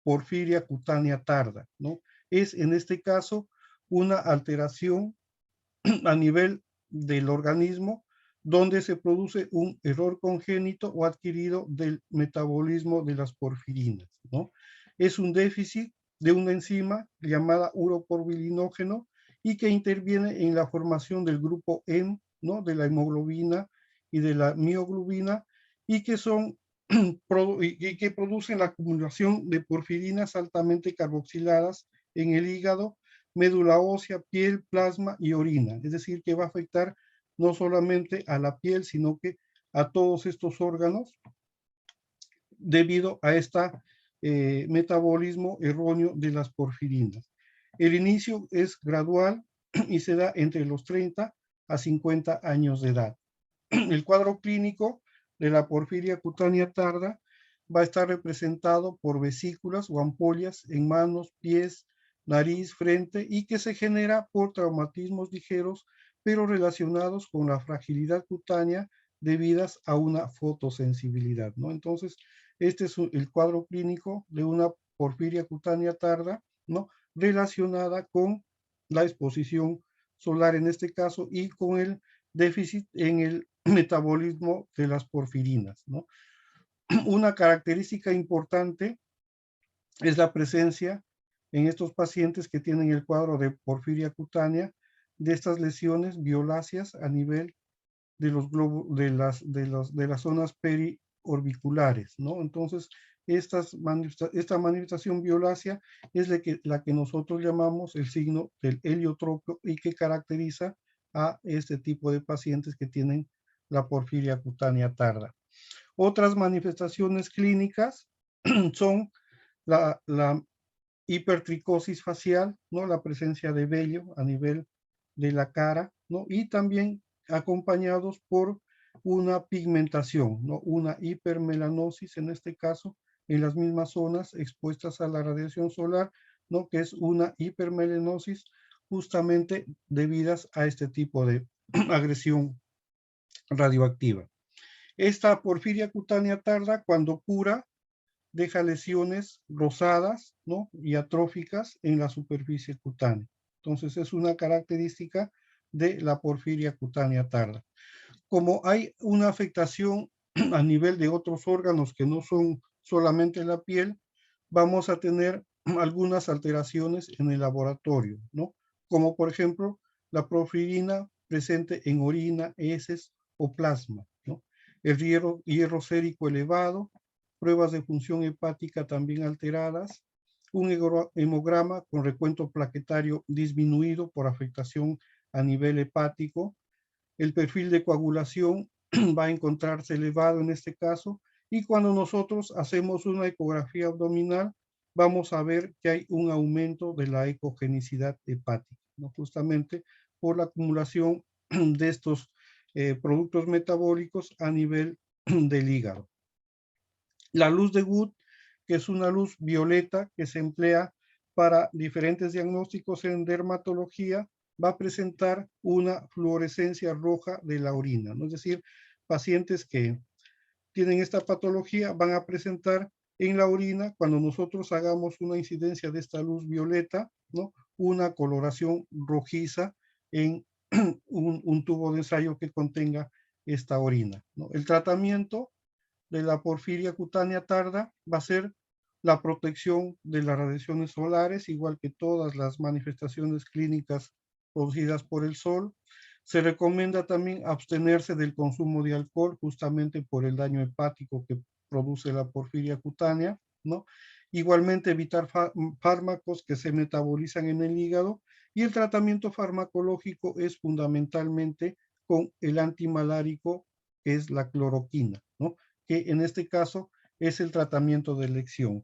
Speaker 1: porfiria cutánea tarda, ¿no? Es en este caso una alteración a nivel del organismo donde se produce un error congénito o adquirido del metabolismo de las porfirinas, ¿no? Es un déficit de una enzima llamada uroporbilinógeno y que interviene en la formación del grupo M, ¿no? De la hemoglobina y de la mioglobina y que son y que producen la acumulación de porfirinas altamente carboxiladas en el hígado, médula ósea, piel, plasma y orina. Es decir, que va a afectar no solamente a la piel, sino que a todos estos órganos debido a este metabolismo erróneo de las porfirinas. El inicio es gradual y se da entre los 30 a 50 años de edad. El cuadro clínico de la porfiria cutánea tarda va a estar representado por vesículas o ampollas en manos, pies, nariz, frente y que se genera por traumatismos ligeros, pero relacionados con la fragilidad cutánea debidas a una fotosensibilidad, ¿no? Entonces, este es el cuadro clínico de una porfiria cutánea tarda, ¿no? Relacionada con la exposición solar en este caso y con el déficit en el metabolismo de las porfirinas, ¿no? Una característica importante es la presencia en estos pacientes que tienen el cuadro de porfiria cutánea de estas lesiones violáceas a nivel de los globos, de las zonas periorbiculares, ¿no? Entonces, esta manifestación violácea es la que nosotros llamamos el signo del heliotropo y que caracteriza a este tipo de pacientes que tienen la porfiria cutánea tarda. Otras manifestaciones clínicas son la hipertricosis facial, ¿no? La presencia de vello a nivel de la cara, ¿no? Y también acompañados por una pigmentación, ¿no? Una hipermelanosis en este caso, en las mismas zonas expuestas a la radiación solar, ¿no? Que es una hipermelanosis justamente debidas a este tipo de agresión radioactiva. Esta porfiria cutánea tarda, cuando cura, deja lesiones rosadas, ¿no? Y atróficas en la superficie cutánea. Entonces es una característica de la porfiria cutánea tarda. Como hay una afectación a nivel de otros órganos que no son solamente la piel, vamos a tener algunas alteraciones en el laboratorio, ¿no? Como por ejemplo la porfirina presente en orina, heces o plasma, ¿no? El hierro sérico elevado, pruebas de función hepática también alteradas, un hemograma con recuento plaquetario disminuido por afectación a nivel hepático, el perfil de coagulación va a encontrarse elevado en este caso, y cuando nosotros hacemos una ecografía abdominal, vamos a ver que hay un aumento de la ecogenicidad hepática, ¿no? Justamente por la acumulación de estos productos metabólicos a nivel del hígado. La luz de Wood, que es una luz violeta que se emplea para diferentes diagnósticos en dermatología, va a presentar una fluorescencia roja de la orina, ¿no? Es decir, pacientes que tienen esta patología van a presentar en la orina, cuando nosotros hagamos una incidencia de esta luz violeta, ¿no? Una coloración rojiza en un tubo de ensayo que contenga esta orina, ¿no? El tratamiento de la porfiria cutánea tarda va a ser la protección de las radiaciones solares, igual que todas las manifestaciones clínicas producidas por el sol. Se recomienda también abstenerse del consumo de alcohol justamente por el daño hepático que produce la porfiria cutánea, ¿no? Igualmente evitar fármacos que se metabolizan en el hígado, y el tratamiento farmacológico es fundamentalmente con el antimalárico, que es la cloroquina, ¿no? Que en este caso es el tratamiento de elección.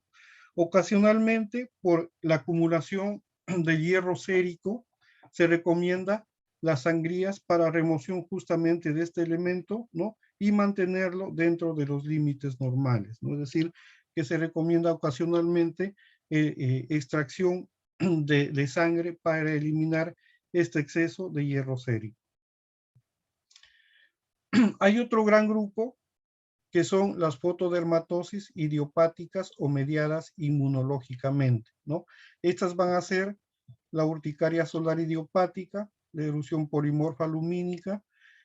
Speaker 1: Ocasionalmente, por la acumulación de hierro sérico, se recomienda las sangrías para remoción justamente de este elemento, ¿no? Y mantenerlo dentro de los límites normales, ¿no? Es decir, que se recomienda ocasionalmente extracción de sangre para eliminar este exceso de hierro sérico. Hay otro gran grupo que son las fotodermatosis idiopáticas o mediadas inmunológicamente, ¿no? Estas van a ser la urticaria solar idiopática, la erupción polimorfa lumínica,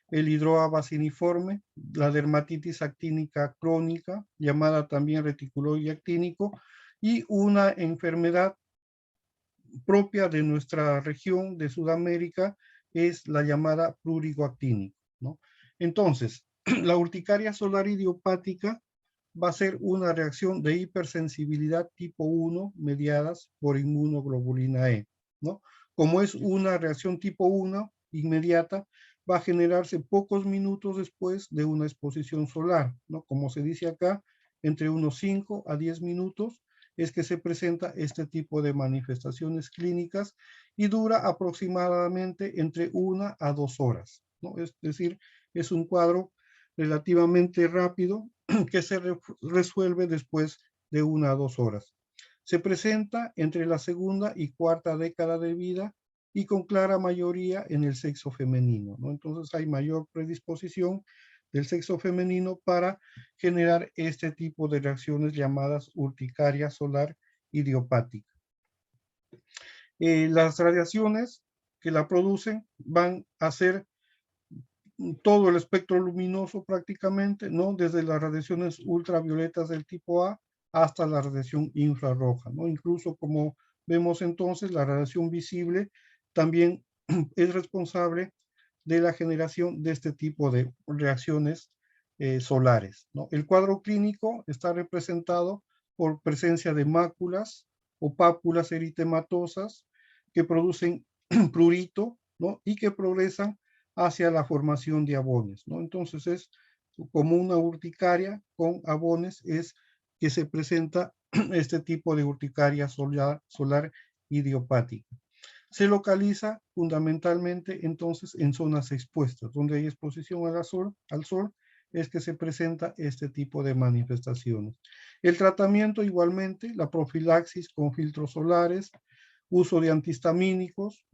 Speaker 1: el hidroa baciniforme, la dermatitis actínica crónica, llamada también reticuloide actínico, y una enfermedad propia de nuestra región de Sudamérica es la llamada prurigo actínico, ¿no? Entonces, la urticaria solar idiopática va a ser una reacción de hipersensibilidad tipo 1 mediadas por inmunoglobulina E, ¿no? Como es una reacción tipo 1 inmediata, va a generarse pocos minutos después de una exposición solar, ¿no? Como se dice acá, entre unos 5 a 10 minutos es que se presenta este tipo de manifestaciones clínicas, y dura aproximadamente entre 1 a 2 horas, ¿no? Es decir, es un cuadro relativamente rápido que se resuelve después de 1 a 2 horas. Se presenta entre la segunda y cuarta década de vida y con clara mayoría en el sexo femenino, ¿no? Entonces hay mayor predisposición del sexo femenino para generar este tipo de reacciones llamadas urticaria solar idiopática. Las radiaciones que la producen van a ser todo el espectro luminoso prácticamente, ¿no? Desde las radiaciones ultravioletas del tipo A hasta la radiación infrarroja, ¿no? Incluso, como vemos entonces, la radiación visible también es responsable de la generación de este tipo de reacciones solares, ¿no? El cuadro clínico está representado por presencia de máculas o pápulas eritematosas que producen prurito, ¿no? Y que progresan hacia la formación de abones, ¿no? Entonces es como una urticaria con abones, es que se presenta este tipo de urticaria solar idiopática. Se localiza fundamentalmente entonces en zonas expuestas, donde hay exposición al sol es que se presenta este tipo de manifestaciones. El tratamiento igualmente, la profilaxis con filtros solares, uso de antihistamínicos,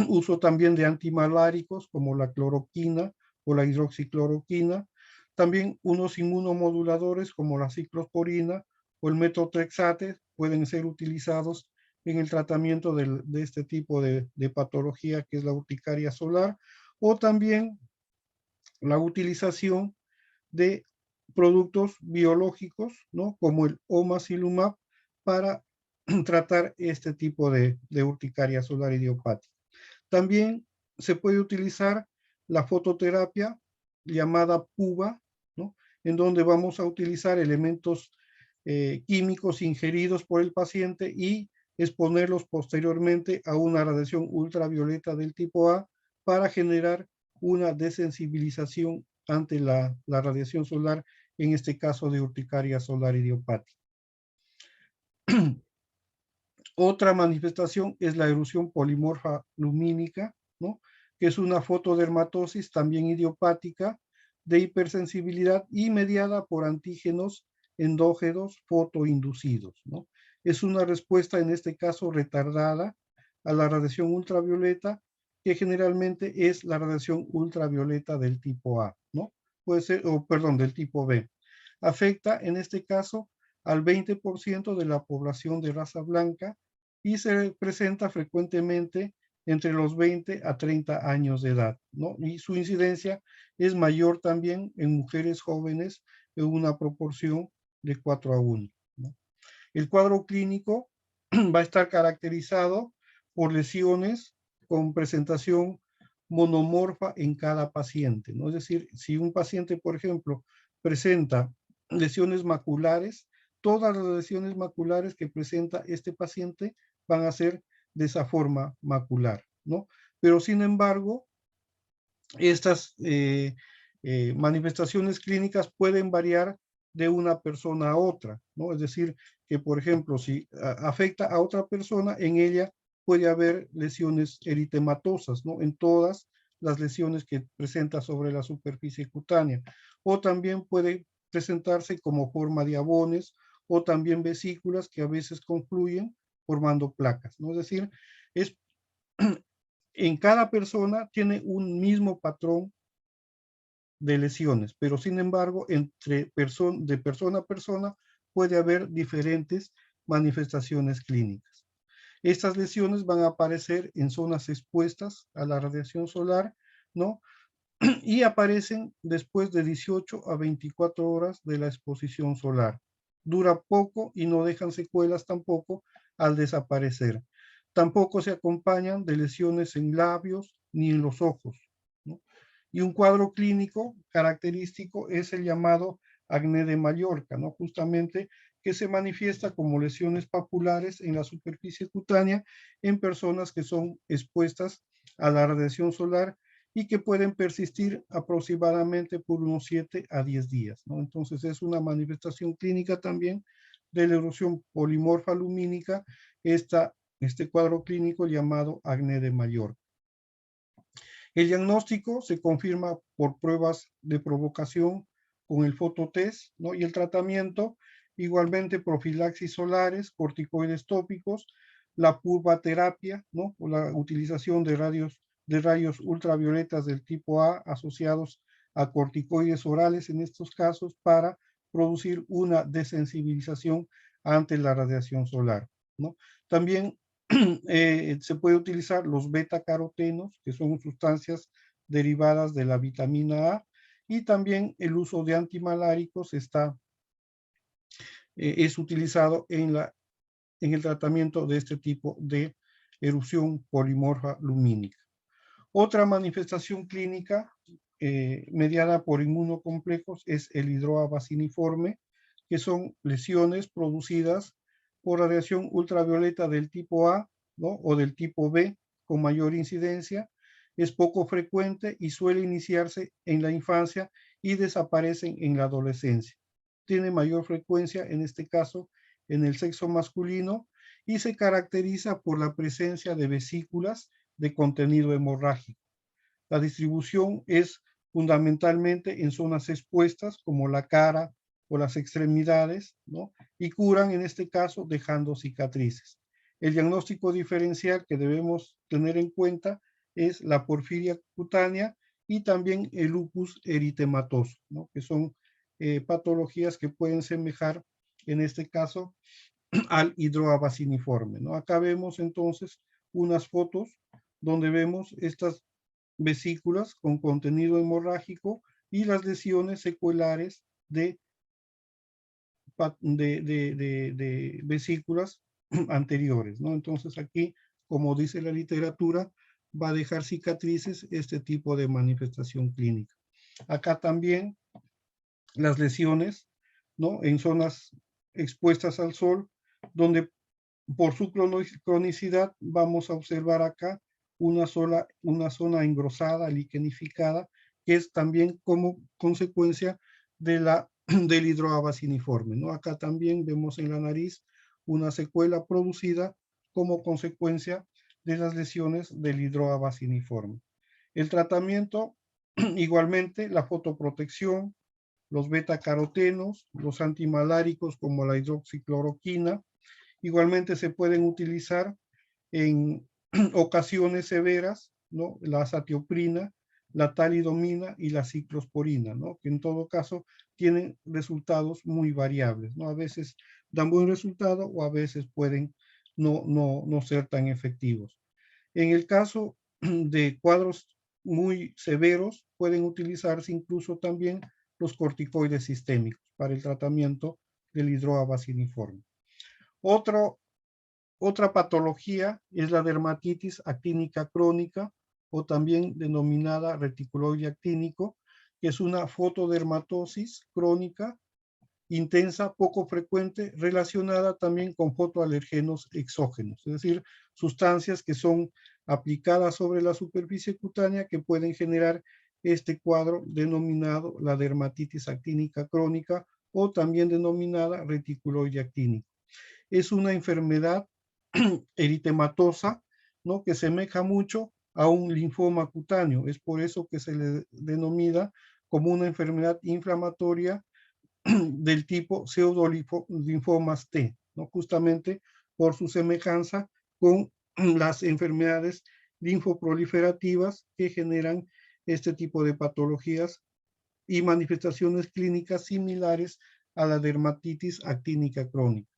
Speaker 1: uso también de antimaláricos como la cloroquina o la hidroxicloroquina, también unos inmunomoduladores como la ciclosporina o el metotrexate pueden ser utilizados en el tratamiento de este tipo de patología que es la urticaria solar, o también la utilización de productos biológicos, ¿no? Como el omacilumab para tratar este tipo de urticaria solar idiopática. También se puede utilizar la fototerapia llamada PUVA, ¿no? En donde vamos a utilizar elementos químicos ingeridos por el paciente y exponerlos posteriormente a una radiación ultravioleta del tipo A para generar una desensibilización ante la radiación solar, en este caso de urticaria solar idiopática. Otra manifestación es la erupción polimorfa lumínica, ¿no? Que es una fotodermatosis también idiopática de hipersensibilidad y mediada por antígenos endógenos fotoinducidos, ¿no? Es una respuesta en este caso retardada a la radiación ultravioleta, que generalmente es la radiación ultravioleta del tipo A, ¿no? Puede ser, perdón, del tipo B. Afecta en este caso al 20% de la población de raza blanca y se presenta frecuentemente entre los 20 a 30 años de edad, ¿no? Y su incidencia es mayor también en mujeres jóvenes en una proporción de 4 a 1, ¿no? El cuadro clínico va a estar caracterizado por lesiones con presentación monomorfa en cada paciente, ¿no? Es decir, si un paciente, por ejemplo, presenta lesiones maculares, todas las lesiones maculares que presenta este paciente van a ser de esa forma macular, ¿no? Pero sin embargo, estas manifestaciones clínicas pueden variar de una persona a otra, ¿no? Es decir, que por ejemplo, si afecta a otra persona, en ella puede haber lesiones eritematosas, ¿no? En todas las lesiones que presenta sobre la superficie cutánea. O también puede presentarse como forma de abones o también vesículas que a veces confluyen formando placas, ¿no? Es decir, es, en cada persona tiene un mismo patrón de lesiones, pero sin embargo, de persona a persona puede haber diferentes manifestaciones clínicas. Estas lesiones van a aparecer en zonas expuestas a la radiación solar, ¿no? Y aparecen después de 18 a 24 horas de la exposición solar. Dura poco y no dejan secuelas tampoco al desaparecer. Tampoco se acompañan de lesiones en labios ni en los ojos, ¿no? Y un cuadro clínico característico es el llamado acné de Mallorca, ¿no? Justamente que se manifiesta como lesiones papulares en la superficie cutánea en personas que son expuestas a la radiación solar y que pueden persistir aproximadamente por unos 7 a 10 días, ¿no? Entonces es una manifestación clínica también de la erupción polimorfa lumínica, este cuadro clínico llamado acné de Mallorca. El diagnóstico se confirma por pruebas de provocación con el fototest, ¿no? Y el tratamiento, igualmente profilaxis solares, corticoides tópicos, la purvaterapia, ¿no? O la utilización de rayos ultravioletas del tipo A asociados a corticoides orales en estos casos para producir una desensibilización ante la radiación solar, ¿no? También se puede utilizar los beta-carotenos, que son sustancias derivadas de la vitamina A, y también el uso de antimaláricos es utilizado en el tratamiento de este tipo de erupción polimorfa lumínica. Otra manifestación clínica mediada por inmunocomplejos es el hidroa baciniforme, que son lesiones producidas por radiación ultravioleta del tipo A, ¿no? O del tipo B con mayor incidencia. Es poco frecuente y suele iniciarse en la infancia y desaparecen en la adolescencia. Tiene mayor frecuencia, en este caso, en el sexo masculino y se caracteriza por la presencia de vesículas de contenido hemorrágico. La distribución es fundamentalmente en zonas expuestas como la cara o las extremidades, ¿no? Y curan en este caso dejando cicatrices. El diagnóstico diferencial que debemos tener en cuenta es la porfiria cutánea y también el lupus eritematoso, ¿no? Que son patologías que pueden semejar en este caso al hidroabaciniforme, ¿no? Acá vemos entonces unas fotos donde vemos estas vesículas con contenido hemorrágico y las lesiones secuelares de vesículas anteriores, ¿no? Entonces aquí, como dice la literatura, va a dejar cicatrices este tipo de manifestación clínica. Acá también las lesiones, ¿no? En zonas expuestas al sol, donde por su cronicidad vamos a observar acá una zona engrosada, liquenificada, que es también como consecuencia del hidroabaciniforme, ¿no? Acá también vemos en la nariz una secuela producida como consecuencia de las lesiones del hidroabaciniforme. El tratamiento, igualmente, la fotoprotección, los betacarotenos, los antimaláricos como la hidroxicloroquina, igualmente se pueden utilizar en ocasiones severas, ¿no? La azatioprina, la talidomina y la ciclosporina, ¿no? Que en todo caso tienen resultados muy variables, ¿no? A veces dan buen resultado o a veces pueden no ser tan efectivos. En el caso de cuadros muy severos, pueden utilizarse incluso también los corticoides sistémicos para el tratamiento del hidroabaciniforme. Otra patología es la dermatitis actínica crónica o también denominada reticuloide actínico, que es una fotodermatosis crónica intensa, poco frecuente, relacionada también con fotoalergenos exógenos, es decir, sustancias que son aplicadas sobre la superficie cutánea que pueden generar este cuadro denominado la dermatitis actínica crónica o también denominada reticuloide actínico. Es una enfermedad eritematosa, ¿no? Que semeja mucho a un linfoma cutáneo. Es por eso que se le denomina como una enfermedad inflamatoria del tipo pseudolinfomas T, ¿no? Justamente por su semejanza con las enfermedades linfoproliferativas que generan este tipo de patologías y manifestaciones clínicas similares a la dermatitis actínica crónica.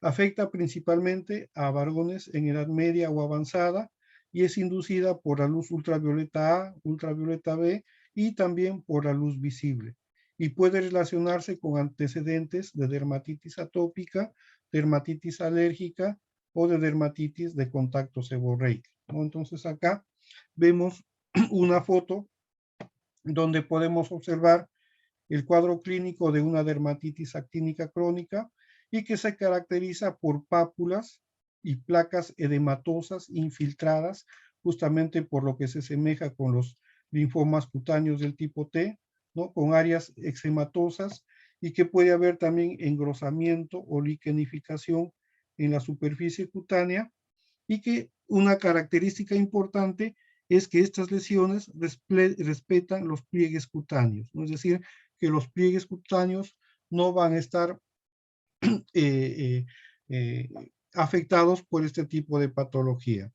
Speaker 1: Afecta principalmente a varones en edad media o avanzada y es inducida por la luz ultravioleta A, ultravioleta B y también por la luz visible. Y puede relacionarse con antecedentes de dermatitis atópica, dermatitis alérgica o de dermatitis de contacto seborreico, ¿no? Entonces acá vemos una foto donde podemos observar el cuadro clínico de una dermatitis actínica crónica y que se caracteriza por pápulas y placas edematosas infiltradas, justamente por lo que se asemeja con los linfomas cutáneos del tipo T, ¿no? Con áreas eczematosas y que puede haber también engrosamiento o liquenificación en la superficie cutánea y que una característica importante es que estas lesiones respetan los pliegues cutáneos, ¿no? Es decir, que los pliegues cutáneos no van a estar afectados por este tipo de patología.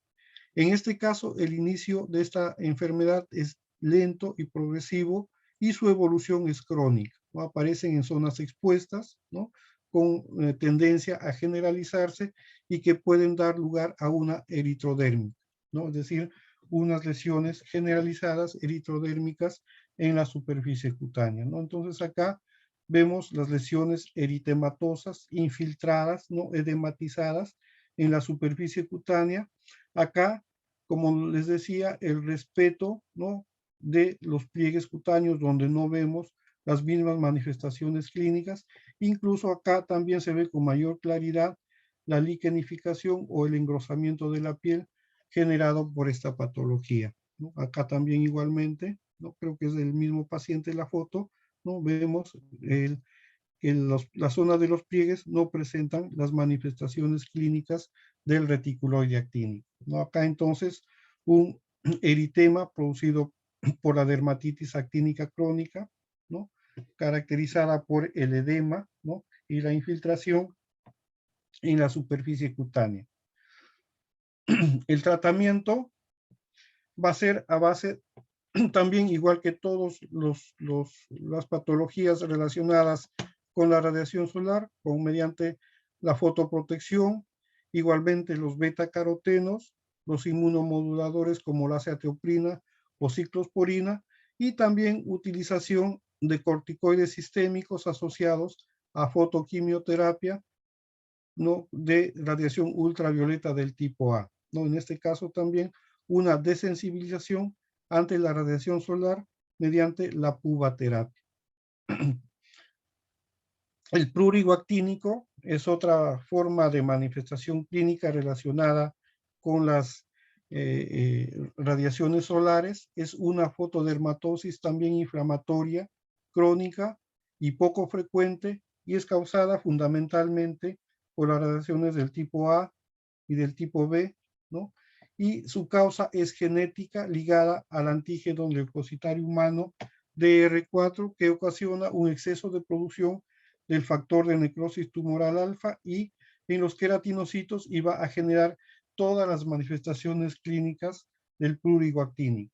Speaker 1: En este caso, el inicio de esta enfermedad es lento y progresivo y su evolución es crónica, ¿no? Aparecen en zonas expuestas, ¿no? Con tendencia a generalizarse y que pueden dar lugar a una eritrodérmica, ¿no? Es decir, unas lesiones generalizadas eritrodérmicas en la superficie cutánea, ¿no? Entonces acá vemos las lesiones eritematosas infiltradas, ¿no? Edematizadas en la superficie cutánea. Acá, como les decía, el respeto, ¿no? De los pliegues cutáneos donde no vemos las mismas manifestaciones clínicas Incluso acá también se ve con mayor claridad la liquenificación o el engrosamiento de la piel generado por esta patología, ¿no? Acá también igualmente, ¿no? Creo que es el mismo paciente la foto, ¿no? Vemos que la zona de los pliegues no presentan las manifestaciones clínicas del reticuloide actínico, ¿no? Acá entonces un eritema producido por la dermatitis actínica crónica, ¿no? Caracterizada por el edema, ¿no? Y la infiltración en la superficie cutánea. El tratamiento va a ser a base también, igual que todas las patologías relacionadas con la radiación solar, mediante la fotoprotección, igualmente los beta-carotenos, los inmunomoduladores como la azathioprina o ciclosporina, y también utilización de corticoides sistémicos asociados a fotoquimioterapia, ¿no? De radiación ultravioleta del tipo A, ¿no? En este caso también una desensibilización ante la radiación solar mediante la pubaterapia. El prurigo actínico es otra forma de manifestación clínica relacionada con las radiaciones solares. Es una fotodermatosis también inflamatoria, crónica y poco frecuente, y es causada fundamentalmente por las radiaciones del tipo A y del tipo B, ¿no? Y su causa es genética ligada al antígeno leucocitario humano DR4, que ocasiona un exceso de producción del factor de necrosis tumoral alfa, y en los queratinocitos iba a generar todas las manifestaciones clínicas del prurigo actínico.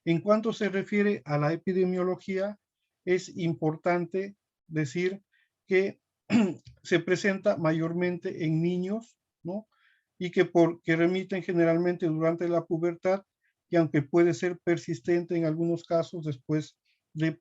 Speaker 1: En cuanto se refiere a la epidemiología, es importante decir que se presenta mayormente en niños, ¿no? Y que remiten generalmente durante la pubertad, y aunque puede ser persistente en algunos casos después de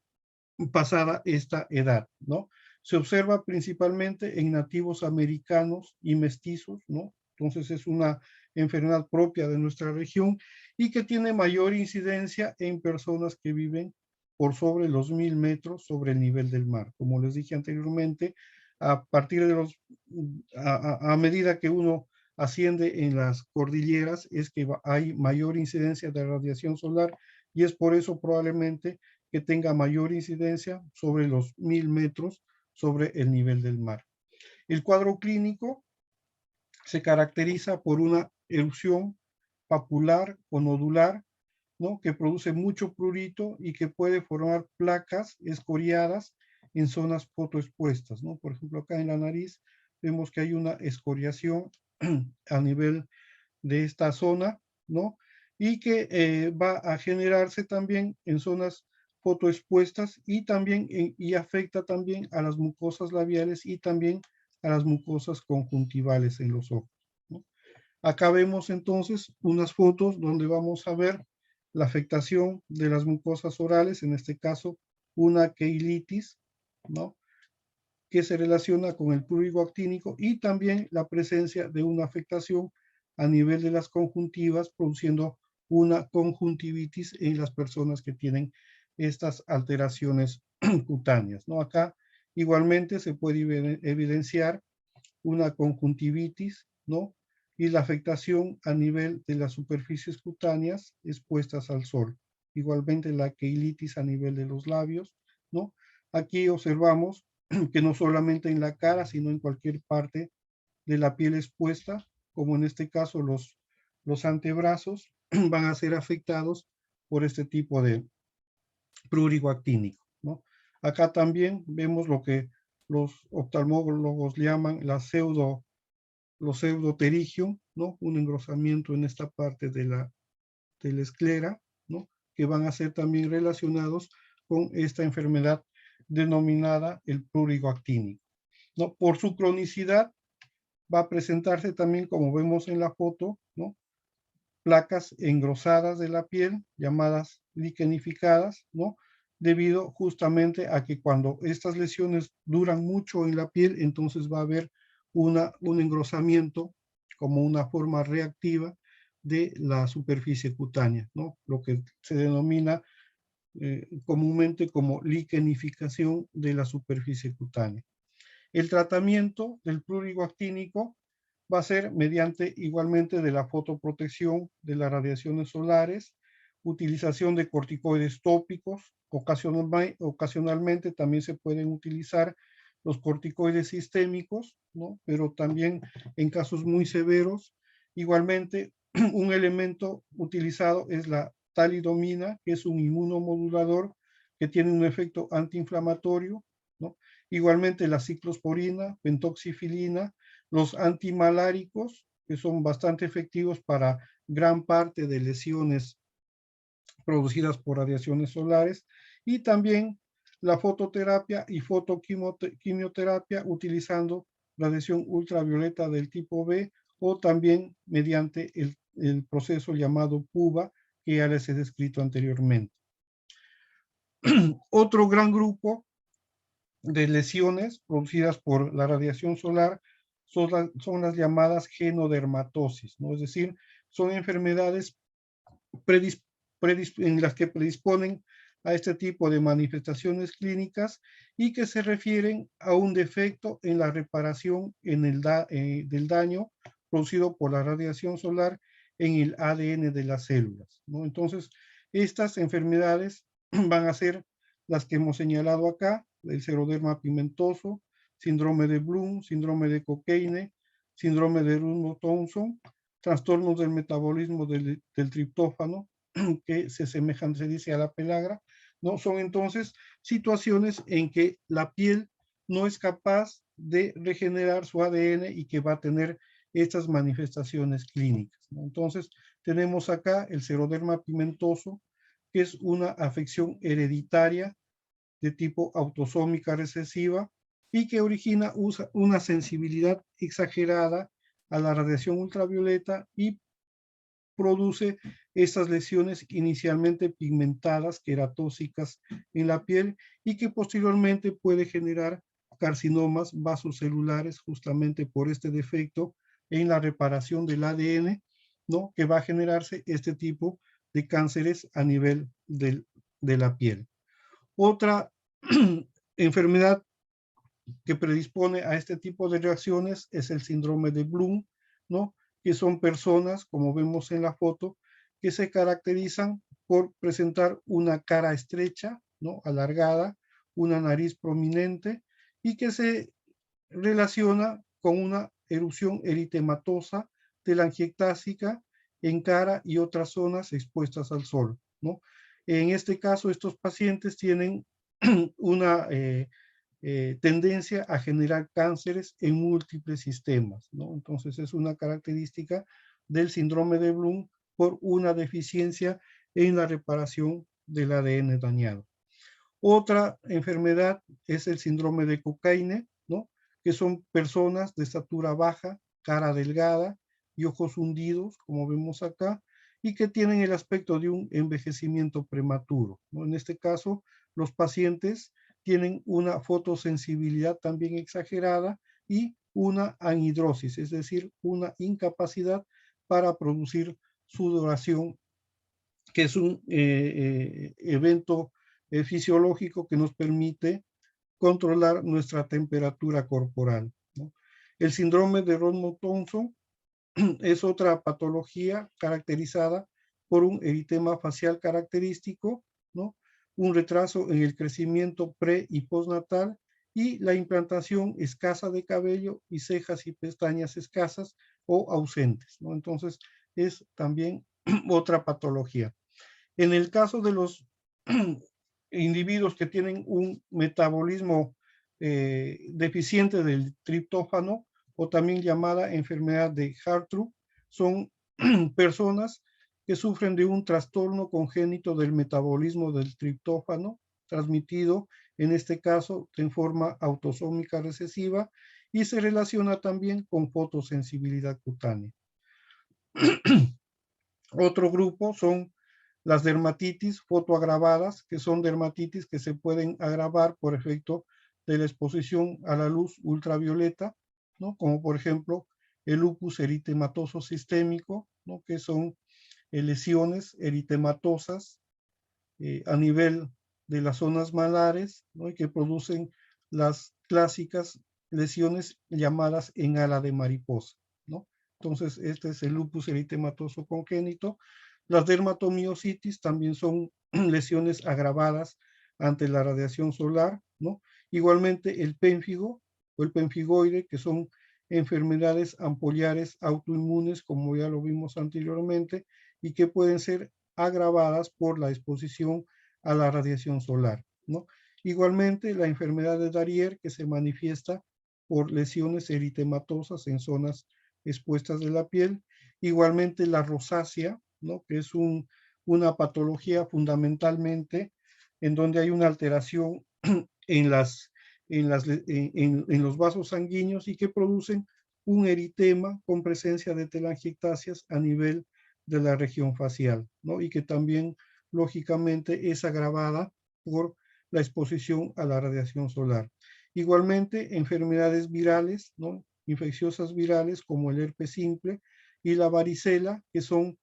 Speaker 1: pasada esta edad, ¿no? Se observa principalmente en nativos americanos y mestizos, ¿no? Entonces es una enfermedad propia de nuestra región y que tiene mayor incidencia en personas que viven por sobre los 1000 metros sobre el nivel del mar. Como les dije anteriormente, a partir de a medida que uno asciende en las cordilleras, es que hay mayor incidencia de radiación solar, y es por eso probablemente que tenga mayor incidencia sobre los 1000 metros sobre el nivel del mar. El cuadro clínico se caracteriza por una erupción papular o nodular, ¿no? Que produce mucho prurito y que puede formar placas escoriadas en zonas fotoexpuestas, ¿no? Por ejemplo, acá en la nariz vemos que hay una escoriación a nivel de esta zona, ¿no? Y que va a generarse también en zonas fotoexpuestas, y también y afecta también a las mucosas labiales y también a las mucosas conjuntivales en los ojos, ¿no? Acá vemos entonces unas fotos donde vamos a ver la afectación de las mucosas orales, en este caso una queilitis, ¿no? Que se relaciona con el prurigo actínico, y también la presencia de una afectación a nivel de las conjuntivas, produciendo una conjuntivitis en las personas que tienen estas alteraciones cutáneas, ¿no? Acá igualmente se puede evidenciar una conjuntivitis, ¿no? Y la afectación a nivel de las superficies cutáneas expuestas al sol. Igualmente la queilitis a nivel de los labios, ¿no? Aquí observamos que no solamente en la cara, sino en cualquier parte de la piel expuesta, como en este caso los antebrazos, van a ser afectados por este tipo de prurigo actínico, ¿no? Acá también vemos lo que los oftalmólogos llaman los pseudoterigium, ¿no? Un engrosamiento en esta parte de la esclera, ¿no? Que van a ser también relacionados con esta enfermedad denominada el prurigo actínico, ¿no? Por su cronicidad va a presentarse también, como vemos en la foto, ¿no? Placas engrosadas de la piel, llamadas liquenificadas, ¿no? Debido justamente a que cuando estas lesiones duran mucho en la piel, entonces va a haber un engrosamiento como una forma reactiva de la superficie cutánea, ¿no? Lo que se denomina comúnmente como liquenificación de la superficie cutánea. El tratamiento del prurigo actínico va a ser mediante igualmente de la fotoprotección de las radiaciones solares, utilización de corticoides tópicos, ocasionalmente también se pueden utilizar los corticoides sistémicos, ¿no? Pero también en casos muy severos, igualmente un elemento utilizado es la talidomina, que es un inmunomodulador que tiene un efecto antiinflamatorio, ¿no? Igualmente la ciclosporina, pentoxifilina, los antimaláricos, que son bastante efectivos para gran parte de lesiones producidas por radiaciones solares, y también la fototerapia y fotoquimioterapia utilizando radiación ultravioleta del tipo B o también mediante el proceso llamado PUVA que ya les he descrito anteriormente. Otro gran grupo de lesiones producidas por la radiación solar son las llamadas genodermatosis, ¿no? Es decir, son enfermedades en las que predisponen a este tipo de manifestaciones clínicas y que se refieren a un defecto en la reparación del daño producido por la radiación solar en el ADN de las células, ¿no? Entonces, estas enfermedades van a ser las que hemos señalado acá, el xeroderma pigmentoso, síndrome de Bloom, síndrome de Cockayne, síndrome de Roux-Thomson, trastornos del metabolismo del triptófano, que se asemejan, se dice, a la pelagra, ¿no? Son entonces situaciones en que la piel no es capaz de regenerar su ADN y que va a tener estas manifestaciones clínicas, ¿no? Entonces, tenemos acá el xeroderma pigmentoso, que es una afección hereditaria de tipo autosómica recesiva y que origina una sensibilidad exagerada a la radiación ultravioleta y produce estas lesiones inicialmente pigmentadas, queratóxicas en la piel y que posteriormente puede generar carcinomas vasocelulares justamente por este defecto en la reparación del ADN, ¿no? Que va a generarse este tipo de cánceres a nivel de la piel. Otra enfermedad que predispone a este tipo de reacciones es el síndrome de Bloom, ¿no? Que son personas, como vemos en la foto, que se caracterizan por presentar una cara estrecha, ¿no? Alargada, una nariz prominente y que se relaciona con una erupción eritematosa telangiectásica en cara y otras zonas expuestas al sol, ¿no? En este caso, estos pacientes tienen una tendencia a generar cánceres en múltiples sistemas, ¿no? Entonces es una característica del síndrome de Bloom por una deficiencia en la reparación del ADN dañado. Otra enfermedad es el síndrome de Cockayne, ¿no? Que son personas de estatura baja, cara delgada y ojos hundidos, como vemos acá, y que tienen el aspecto de un envejecimiento prematuro, ¿no? En este caso, los pacientes tienen una fotosensibilidad también exagerada y una anhidrosis, es decir, una incapacidad para producir sudoración, que es un evento fisiológico que nos permite controlar nuestra temperatura corporal, ¿no? El síndrome de Roux-Thomson es otra patología caracterizada por un eritema facial característico, ¿no? Un retraso en el crecimiento pre y postnatal y la implantación escasa de cabello y cejas y pestañas escasas o ausentes, ¿no? Entonces es también otra patología. En el caso de los individuos que tienen un metabolismo deficiente del triptófano o también llamada enfermedad de Hartrug, son personas que sufren de un trastorno congénito del metabolismo del triptófano, transmitido en este caso en forma autosómica recesiva y se relaciona también con fotosensibilidad cutánea. Otro grupo son las dermatitis fotoagravadas, que son dermatitis que se pueden agravar por efecto de la exposición a la luz ultravioleta, ¿no? Como por ejemplo el lupus eritematoso sistémico, ¿no? Que son lesiones eritematosas a nivel de las zonas malares, ¿no? Y que producen las clásicas lesiones llamadas en ala de mariposa, ¿no? Entonces, este es el lupus eritematoso congénito. Las dermatomiositis también son lesiones agravadas ante la radiación solar, ¿no? Igualmente el pénfigo o el penfigoide, que son enfermedades ampollares autoinmunes, como ya lo vimos anteriormente, y que pueden ser agravadas por la exposición a la radiación solar, ¿no? Igualmente la enfermedad de Darrier, que se manifiesta por lesiones eritematosas en zonas expuestas de la piel. Igualmente la rosácea, ¿no? Que es una patología fundamentalmente en donde hay una alteración en los vasos sanguíneos y que producen un eritema con presencia de telangiectasias a nivel de la región facial, ¿no? Y que también, lógicamente, es agravada por la exposición a la radiación solar. Igualmente, enfermedades virales, ¿no? Infecciosas virales como el herpes simple y la varicela, que son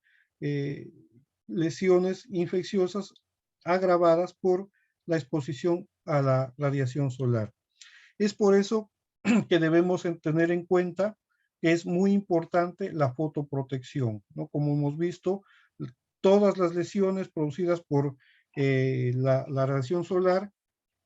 Speaker 1: lesiones infecciosas agravadas por la exposición a la radiación solar. Es por eso que debemos tener en cuenta que es muy importante la fotoprotección, ¿no? Como hemos visto, todas las lesiones producidas por la radiación solar,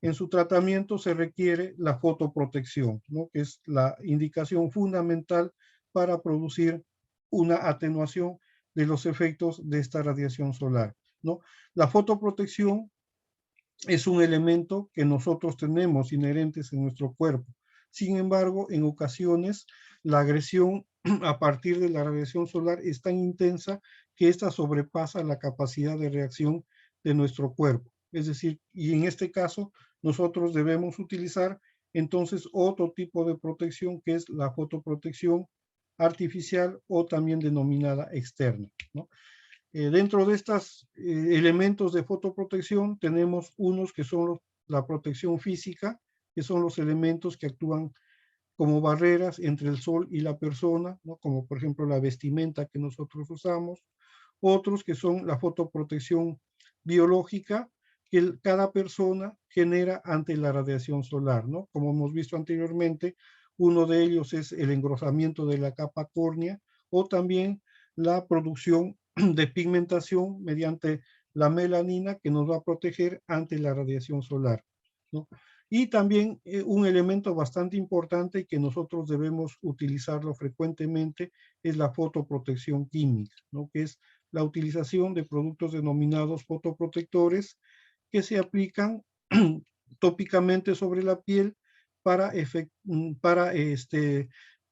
Speaker 1: en su tratamiento se requiere la fotoprotección, ¿no? Que es la indicación fundamental para producir una atenuación de los efectos de esta radiación solar, ¿no? La fotoprotección es un elemento que nosotros tenemos inherentes en nuestro cuerpo. Sin embargo, en ocasiones la agresión a partir de la radiación solar es tan intensa que ésta sobrepasa la capacidad de reacción de nuestro cuerpo. Es decir, y en este caso nosotros debemos utilizar entonces otro tipo de protección que es la fotoprotección artificial o también denominada externa, ¿no? Dentro de estos elementos de fotoprotección tenemos unos que son la protección física, que son los elementos que actúan como barreras entre el sol y la persona, ¿no? Como por ejemplo la vestimenta que nosotros usamos. Otros que son la fotoprotección biológica que cada persona genera ante la radiación solar, ¿no? Como hemos visto anteriormente, uno de ellos es el engrosamiento de la capa córnea o también la producción de pigmentación mediante la melanina que nos va a proteger ante la radiación solar, ¿no? Y también un elemento bastante importante que nosotros debemos utilizarlo frecuentemente es la fotoprotección química, ¿no? Que es la utilización de productos denominados fotoprotectores que se aplican tópicamente sobre la piel para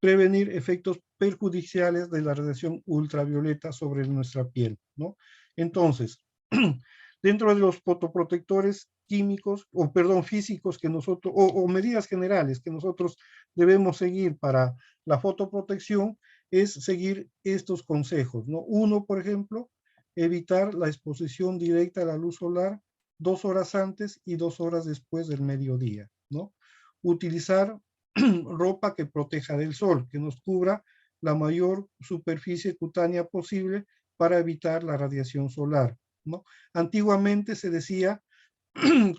Speaker 1: prevenir efectos perjudiciales de la radiación ultravioleta sobre nuestra piel, ¿no? Entonces, dentro de los fotoprotectores químicos, o perdón, físicos que nosotros, o medidas generales que nosotros debemos seguir para la fotoprotección, es seguir estos consejos, ¿no? Uno, por ejemplo, evitar la exposición directa a la luz solar 2 horas antes y 2 horas después del mediodía, ¿no? Utilizar ropa que proteja del sol, que nos cubra la mayor superficie cutánea posible para evitar la radiación solar, ¿no? Antiguamente se decía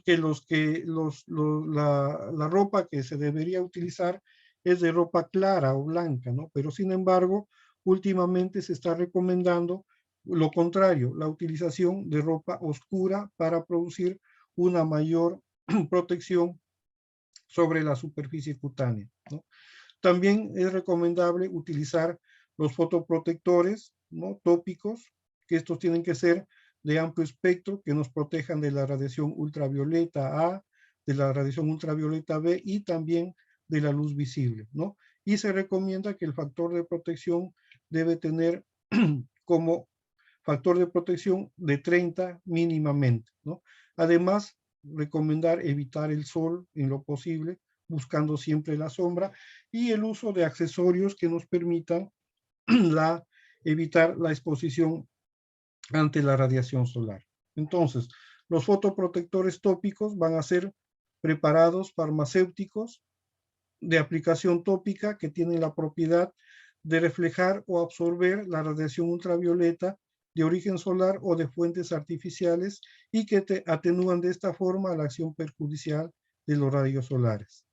Speaker 1: que la ropa que se debería utilizar es de ropa clara o blanca, ¿no? Pero sin embargo, últimamente se está recomendando lo contrario, la utilización de ropa oscura para producir una mayor protección sobre la superficie cutánea, ¿no? También es recomendable utilizar los fotoprotectores, ¿no? Tópicos, que estos tienen que ser de amplio espectro, que nos protejan de la radiación ultravioleta A, de la radiación ultravioleta B y también de la luz visible, ¿no? Y se recomienda que el factor de protección debe tener como factor de protección de 30 mínimamente, ¿no? Además, recomendar evitar el sol en lo posible, buscando siempre la sombra y el uso de accesorios que nos permitan evitar la exposición ante la radiación solar. Entonces, los fotoprotectores tópicos van a ser preparados farmacéuticos de aplicación tópica que tienen la propiedad de reflejar o absorber la radiación ultravioleta de origen solar o de fuentes artificiales y que atenúan de esta forma la acción perjudicial de los rayos solares.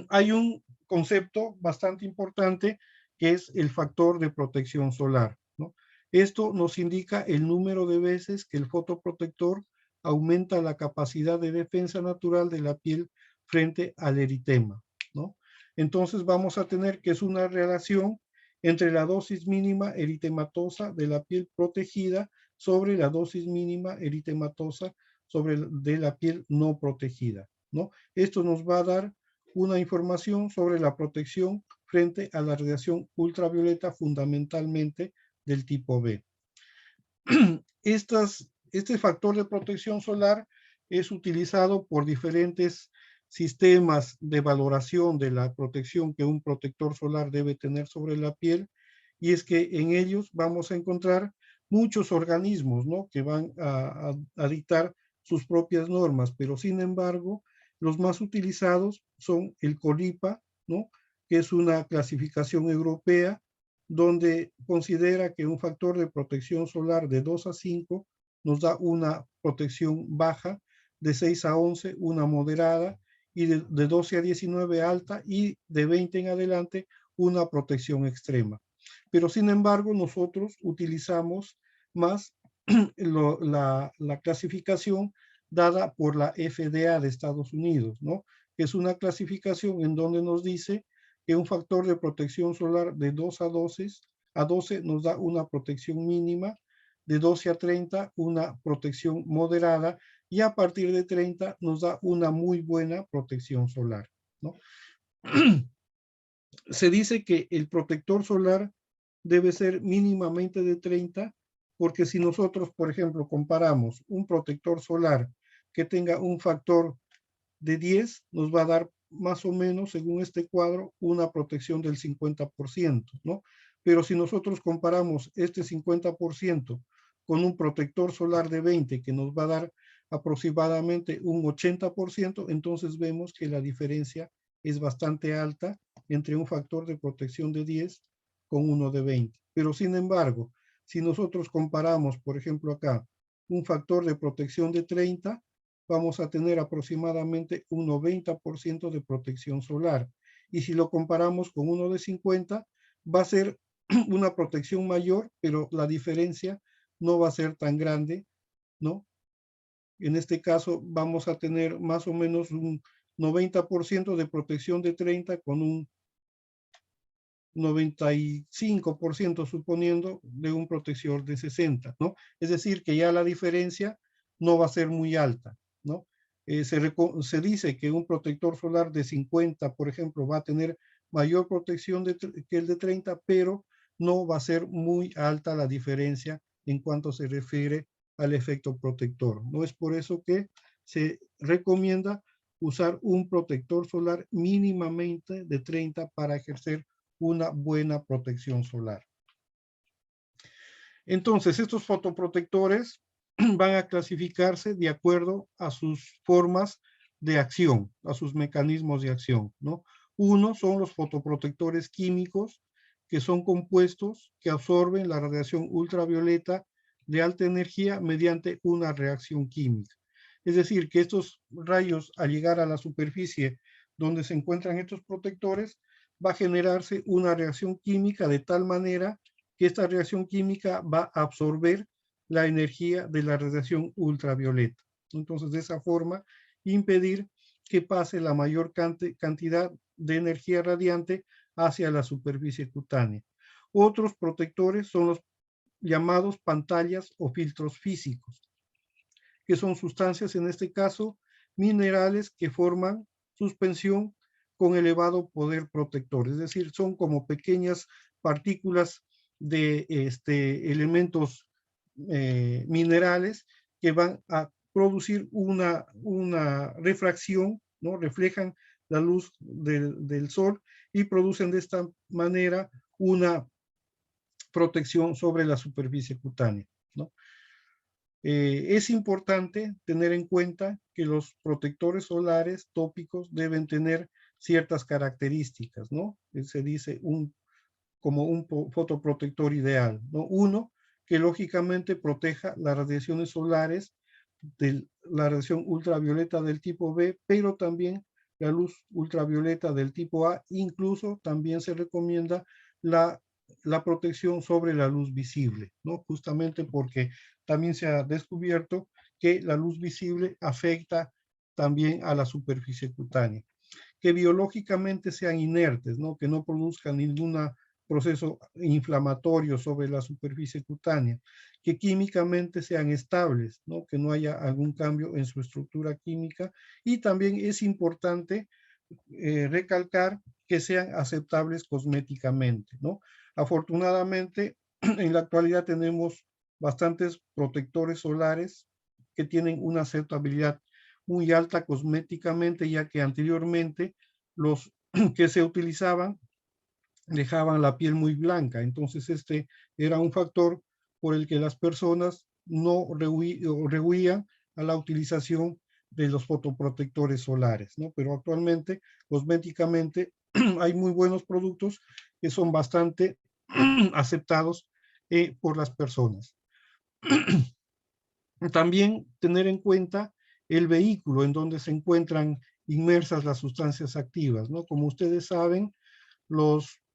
Speaker 1: hay un concepto bastante importante que es el factor de protección solar, ¿no? Esto nos indica el número de veces que el fotoprotector aumenta la capacidad de defensa natural de la piel frente al eritema, ¿no? Entonces vamos a tener que es una relación entre la dosis mínima eritematosa de la piel protegida sobre la dosis mínima eritematosa de la piel no protegida, ¿no? Esto nos va a dar una información sobre la protección frente a la radiación ultravioleta fundamentalmente del tipo B. Este factor de protección solar es utilizado por diferentes sistemas de valoración de la protección que un protector solar debe tener sobre la piel, y es que en ellos vamos a encontrar muchos organismos, ¿no?, que van a dictar sus propias normas, pero sin embargo, los más utilizados son el COLIPA, ¿no?, que es una clasificación europea donde considera que un factor de protección solar de 2 a 5 nos da una protección baja, de 6 a 11 una moderada, y de 12 a 19 alta, y de 20 en adelante una protección extrema. Pero sin embargo, nosotros utilizamos más la clasificación dada por la FDA de Estados Unidos, ¿no?, que es una clasificación en donde nos dice que un factor de protección solar de 2 a 12 nos da una protección mínima, de 12 a 30 una protección moderada, y a partir de 30 nos da una muy buena protección solar, ¿no? Se dice que el protector solar debe ser mínimamente de 30, porque si nosotros, por ejemplo, comparamos un protector solar que tenga un factor de 10, nos va a dar más o menos, según este cuadro, una protección del 50%, ¿no? Pero si nosotros comparamos este 50% con un protector solar de 20, que nos va a dar aproximadamente un 80%, entonces vemos que la diferencia es bastante alta entre un factor de protección de 10 con uno de 20. Pero sin embargo, si nosotros comparamos, por ejemplo acá, un factor de protección de 30, vamos a tener aproximadamente un 90% de protección solar. Y si lo comparamos con uno de 50, va a ser una protección mayor, pero la diferencia no va a ser tan grande, ¿no? En este caso vamos a tener más o menos un 90% de protección de 30 con un 95%, suponiendo, de un protector de 60, ¿no? Es decir, que ya la diferencia no va a ser muy alta, ¿no? Se dice que un protector solar de 50, por ejemplo, va a tener mayor protección que el de 30, pero no va a ser muy alta la diferencia en cuanto se refiere al efecto protector. No es por eso que se recomienda usar un protector solar mínimamente de 30 para ejercer una buena protección solar. Entonces, estos fotoprotectores van a clasificarse de acuerdo a sus formas de acción, a sus mecanismos de acción, ¿no? Uno son los fotoprotectores químicos, que son compuestos que absorben la radiación ultravioleta de alta energía mediante una reacción química. Es decir, que estos rayos, al llegar a la superficie donde se encuentran estos protectores, va a generarse una reacción química de tal manera que esta reacción química va a absorber la energía de la radiación ultravioleta. Entonces, de esa forma, impedir que pase la mayor cantidad de energía radiante hacia la superficie cutánea. Otros protectores son los llamados pantallas o filtros físicos, que son sustancias, en este caso, minerales que forman suspensión con elevado poder protector. Es decir, son como pequeñas partículas de elementos minerales que van a producir una refracción, ¿no? Reflejan la luz del sol y producen de esta manera una protección sobre la superficie cutánea, ¿no? Es importante tener en cuenta que los protectores solares tópicos deben tener ciertas características, ¿no? Se dice como un fotoprotector ideal, ¿no? Uno, que lógicamente proteja las radiaciones solares de la radiación ultravioleta del tipo B, pero también la luz ultravioleta del tipo A. Incluso también se recomienda la protección sobre la luz visible, ¿no? Justamente porque también se ha descubierto que la luz visible afecta también a la superficie cutánea. Que biológicamente sean inertes, ¿no? Que no produzcan ningún proceso inflamatorio sobre la superficie cutánea, que químicamente sean estables, ¿no? Que no haya algún cambio en su estructura química, y también es importante recalcar que sean aceptables cosméticamente, ¿no? Afortunadamente, en la actualidad tenemos bastantes protectores solares que tienen una aceptabilidad muy alta cosméticamente, ya que anteriormente los que se utilizaban dejaban la piel muy blanca. Entonces este era un factor por el que las personas no rehuían a la utilización de los fotoprotectores solares, ¿no? Pero actualmente, cosméticamente, hay muy buenos productos que son bastante aceptados por las personas. También tener en cuenta el vehículo en donde se encuentran inmersas las sustancias activas, ¿no? Como ustedes saben,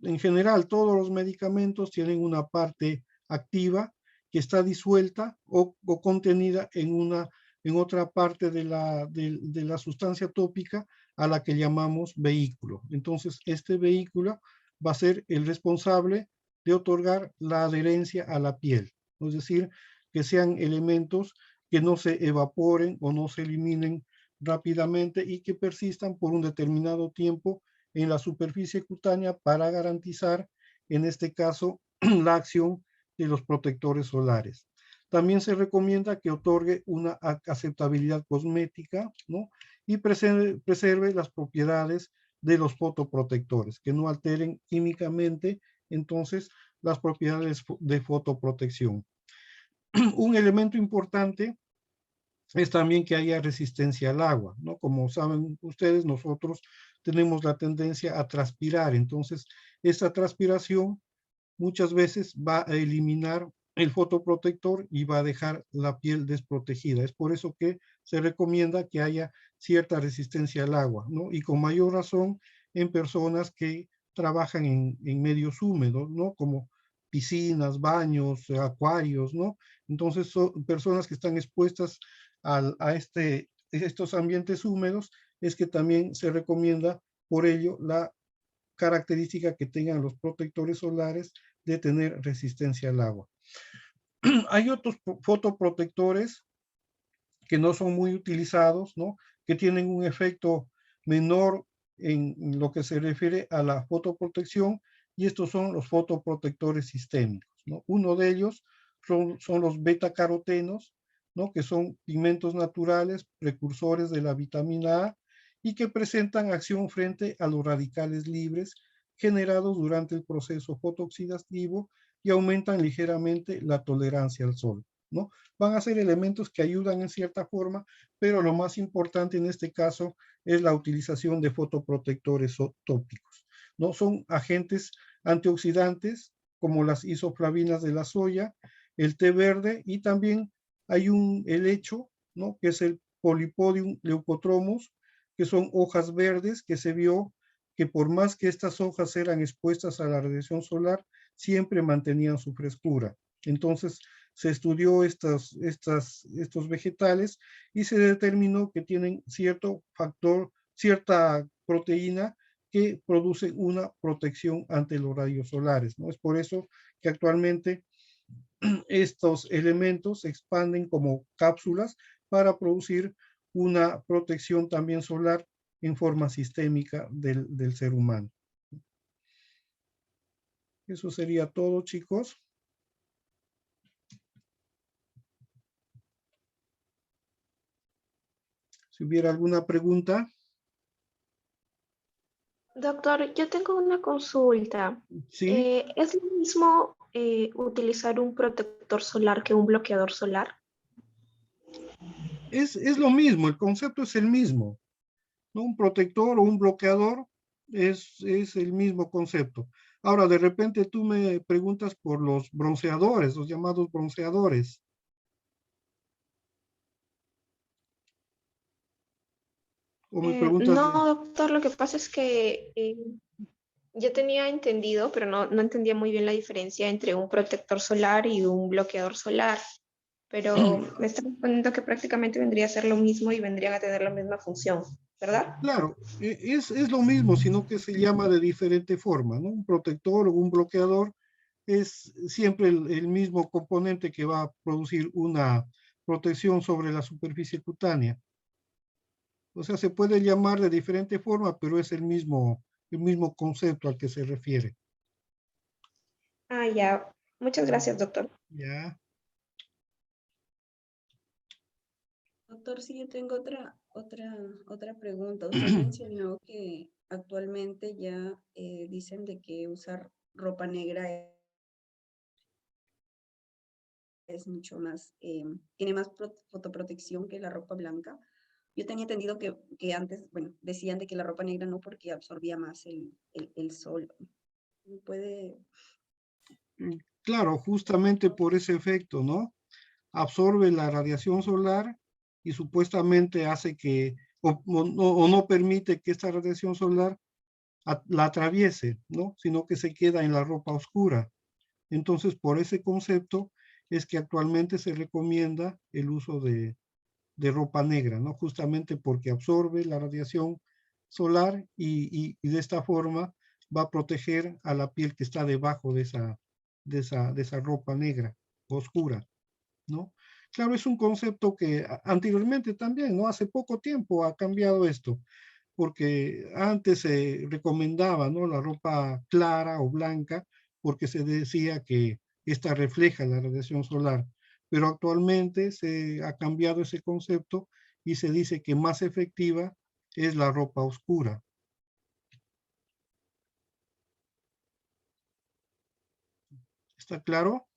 Speaker 1: en general, todos los medicamentos tienen una parte activa que está disuelta o contenida en otra parte de la sustancia tópica a la que llamamos vehículo. Entonces, este vehículo va a ser el responsable de otorgar la adherencia a la piel, es decir, que sean elementos que no se evaporen o no se eliminen rápidamente y que persistan por un determinado tiempo en la superficie cutánea para garantizar, en este caso, la acción de los protectores solares. También se recomienda que otorgue una aceptabilidad cosmética, ¿no? Y preserve las propiedades de los fotoprotectores, que no alteren químicamente, entonces, las propiedades de fotoprotección. Un elemento importante es también que haya resistencia al agua, ¿no? Como saben ustedes, nosotros tenemos la tendencia a transpirar, entonces esta transpiración muchas veces va a eliminar el fotoprotector y va a dejar la piel desprotegida. Es por eso que se recomienda que haya cierta resistencia al agua, ¿no? Y con mayor razón en personas que trabajan en medios húmedos, ¿no? Como piscinas, baños, acuarios, ¿no? Entonces son personas que están expuestas estos ambientes húmedos, es que también se recomienda por ello la característica que tengan los protectores solares de tener resistencia al agua. Hay otros fotoprotectores que no son muy utilizados, ¿no? Que tienen un efecto menor en lo que se refiere a la fotoprotección, y estos son los fotoprotectores sistémicos, ¿no? Uno de ellos son los betacarotenos, ¿no? Que son pigmentos naturales, precursores de la vitamina A, y que presentan acción frente a los radicales libres generados durante el proceso fotooxidativo y aumentan ligeramente la tolerancia al sol, ¿no? Van a ser elementos que ayudan en cierta forma, pero lo más importante en este caso es la utilización de fotoprotectores tópicos, ¿no? Son agentes antioxidantes como las isoflavinas de la soya, el té verde, y también hay un helecho, ¿no? Que es el Polypodium leucotromus, que son hojas verdes que se vio que por más que estas hojas eran expuestas a la radiación solar, siempre mantenían su frescura. Entonces, se estudió estos vegetales y se determinó que tienen cierto factor, cierta proteína que produce una protección ante los rayos solares, ¿no? Es por eso que actualmente estos elementos se expanden como cápsulas para producir una protección también solar en forma sistémica del ser humano. Eso sería todo, chicos. Si hubiera alguna pregunta.
Speaker 2: Doctor, yo tengo una consulta.
Speaker 1: Sí,
Speaker 2: ¿Es lo mismo utilizar un protector solar que un bloqueador solar?
Speaker 1: es lo mismo, el concepto es el mismo, ¿no? Un protector o un bloqueador es el mismo concepto. Ahora, de repente tú me preguntas por los bronceadores, los llamados bronceadores. ¿O me preguntas de...
Speaker 2: No, doctor, lo que pasa es que yo tenía entendido, pero no entendía muy bien la diferencia entre un protector solar y un bloqueador solar. Pero me está respondiendo que prácticamente vendría a ser lo mismo y vendrían a tener la misma función, ¿verdad?
Speaker 1: Claro, es lo mismo, sino que se llama de diferente forma, ¿no? Un protector o un bloqueador es siempre el mismo componente que va a producir una protección sobre la superficie cutánea. O sea, se puede llamar de diferente forma, pero es el mismo concepto al que se refiere.
Speaker 2: Ah, ya. Muchas gracias, doctor.
Speaker 1: Ya.
Speaker 3: Doctor, sí, yo tengo otra pregunta. Usted mencionó que actualmente ya dicen de que usar ropa negra es mucho más, tiene más fotoprotección que la ropa blanca. Yo tenía entendido que antes, bueno, decían de que la ropa negra no porque absorbía más el sol. ¿Me puede?
Speaker 1: Claro, justamente por ese efecto, ¿no? Absorbe la radiación solar y supuestamente hace que, o no permite que esta radiación solar la atraviese, ¿no? Sino que se queda en la ropa oscura. Entonces, por ese concepto es que actualmente se recomienda el uso de ropa negra, ¿no? Justamente porque absorbe la radiación solar y de esta forma va a proteger a la piel que está debajo de esa ropa negra, oscura, ¿no? Claro, es un concepto que anteriormente también, ¿no? Hace poco tiempo ha cambiado esto, porque antes se recomendaba, ¿no? La ropa clara o blanca, porque se decía que esta refleja la radiación solar, pero actualmente se ha cambiado ese concepto y se dice que más efectiva es la ropa oscura. ¿Está claro?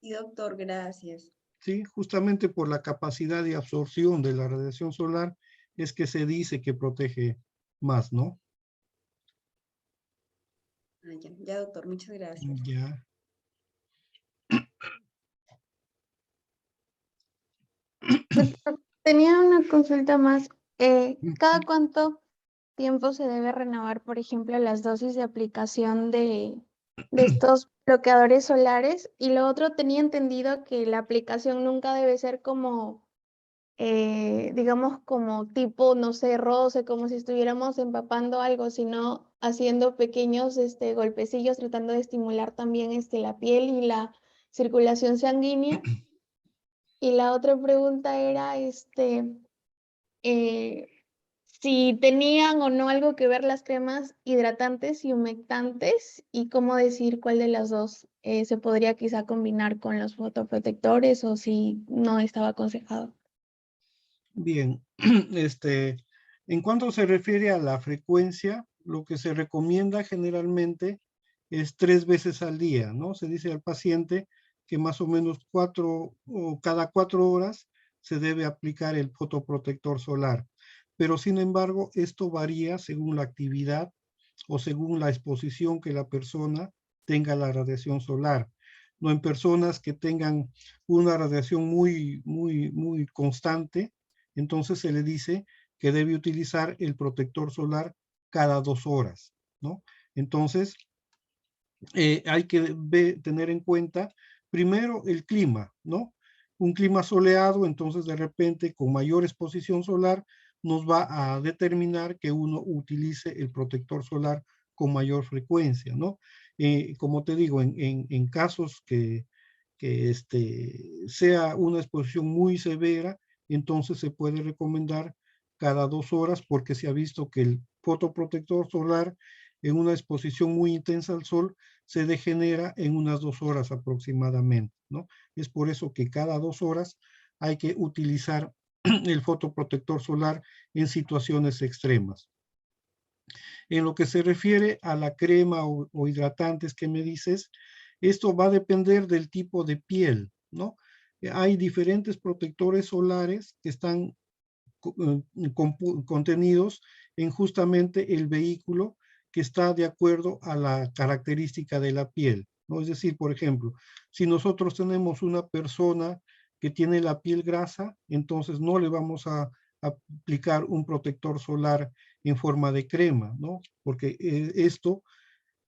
Speaker 3: Sí, doctor, gracias.
Speaker 1: Sí, justamente por la capacidad de absorción de la radiación solar es que se dice que protege más, ¿no?
Speaker 3: Ah, ya, doctor, muchas gracias.
Speaker 1: Ya.
Speaker 4: Tenía una consulta más. ¿Cada cuánto tiempo se debe renovar, por ejemplo, las dosis de aplicación de estos bloqueadores solares? Y lo otro, tenía entendido que la aplicación nunca debe ser como, digamos, como tipo, no sé, roce, como si estuviéramos empapando algo, sino haciendo pequeños golpecillos, tratando de estimular también la piel y la circulación sanguínea. Y la otra pregunta era, eh, si tenían o no algo que ver las cremas hidratantes y humectantes y cómo decir cuál de las dos se podría quizá combinar con los fotoprotectores o si no estaba aconsejado.
Speaker 1: Bien, en cuanto se refiere a la frecuencia, lo que se recomienda generalmente es 3 veces al día, ¿no? Se dice al paciente que más o menos cada 4 horas se debe aplicar el fotoprotector solar. Pero sin embargo, esto varía según la actividad o según la exposición que la persona tenga a la radiación solar. No, en personas que tengan una radiación muy constante, entonces se le dice que debe utilizar el protector solar cada 2 horas, ¿no? Entonces, hay que tener en cuenta primero el clima, ¿no? Un clima soleado, entonces de repente con mayor exposición solar nos va a determinar que uno utilice el protector solar con mayor frecuencia, ¿no? Como te digo, en casos que sea una exposición muy severa, entonces se puede recomendar cada 2 horas porque se ha visto que el fotoprotector solar en una exposición muy intensa al sol se degenera en unas 2 horas aproximadamente, ¿no? Es por eso que cada 2 horas hay que utilizar el fotoprotector solar en situaciones extremas. En lo que se refiere a la crema o hidratantes que me dices, esto va a depender del tipo de piel, ¿no? Hay diferentes protectores solares que están contenidos en justamente el vehículo que está de acuerdo a la característica de la piel, ¿no? Es decir, por ejemplo, si nosotros tenemos una persona que tiene la piel grasa, entonces no le vamos a aplicar un protector solar en forma de crema, ¿no? Porque esto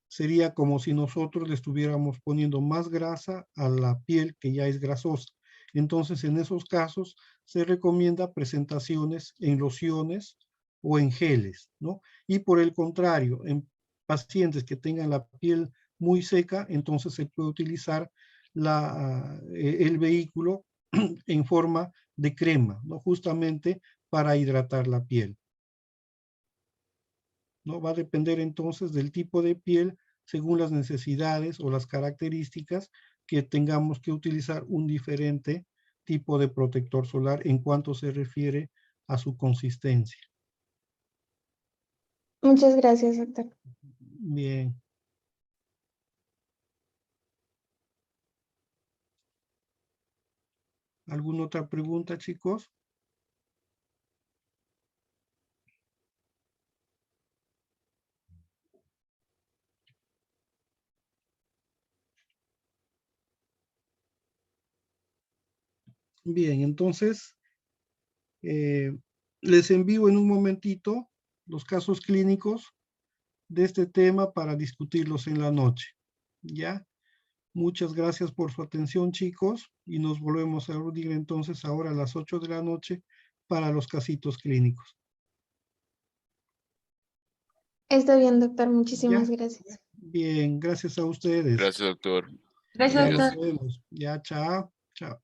Speaker 1: sería como si nosotros le estuviéramos poniendo más grasa a la piel que ya es grasosa. Entonces, en esos casos, se recomienda presentaciones en lociones o en geles, ¿no? Y por el contrario, en pacientes que tengan la piel muy seca, entonces se puede utilizar el vehículo en forma de crema, ¿no? Justamente para hidratar la piel, ¿no? Va a depender entonces del tipo de piel según las necesidades o las características que tengamos que utilizar un diferente tipo de protector solar en cuanto se refiere a su consistencia.
Speaker 4: Muchas gracias, doctor.
Speaker 1: Bien. ¿Alguna otra pregunta, chicos? Bien, entonces les envío en un momentito los casos clínicos de este tema para discutirlos en la noche. ¿Ya? Muchas gracias por su atención, chicos, y nos volvemos a reunir entonces ahora a las 8 de la noche para los casitos clínicos.
Speaker 4: Está bien, doctor. Muchísimas
Speaker 1: ¿Ya?
Speaker 4: gracias.
Speaker 1: Bien, gracias a ustedes.
Speaker 5: Gracias, doctor.
Speaker 4: Gracias,
Speaker 1: Ya nos
Speaker 4: doctor.
Speaker 5: Adiós.
Speaker 1: vemos. Ya, chao. Chao.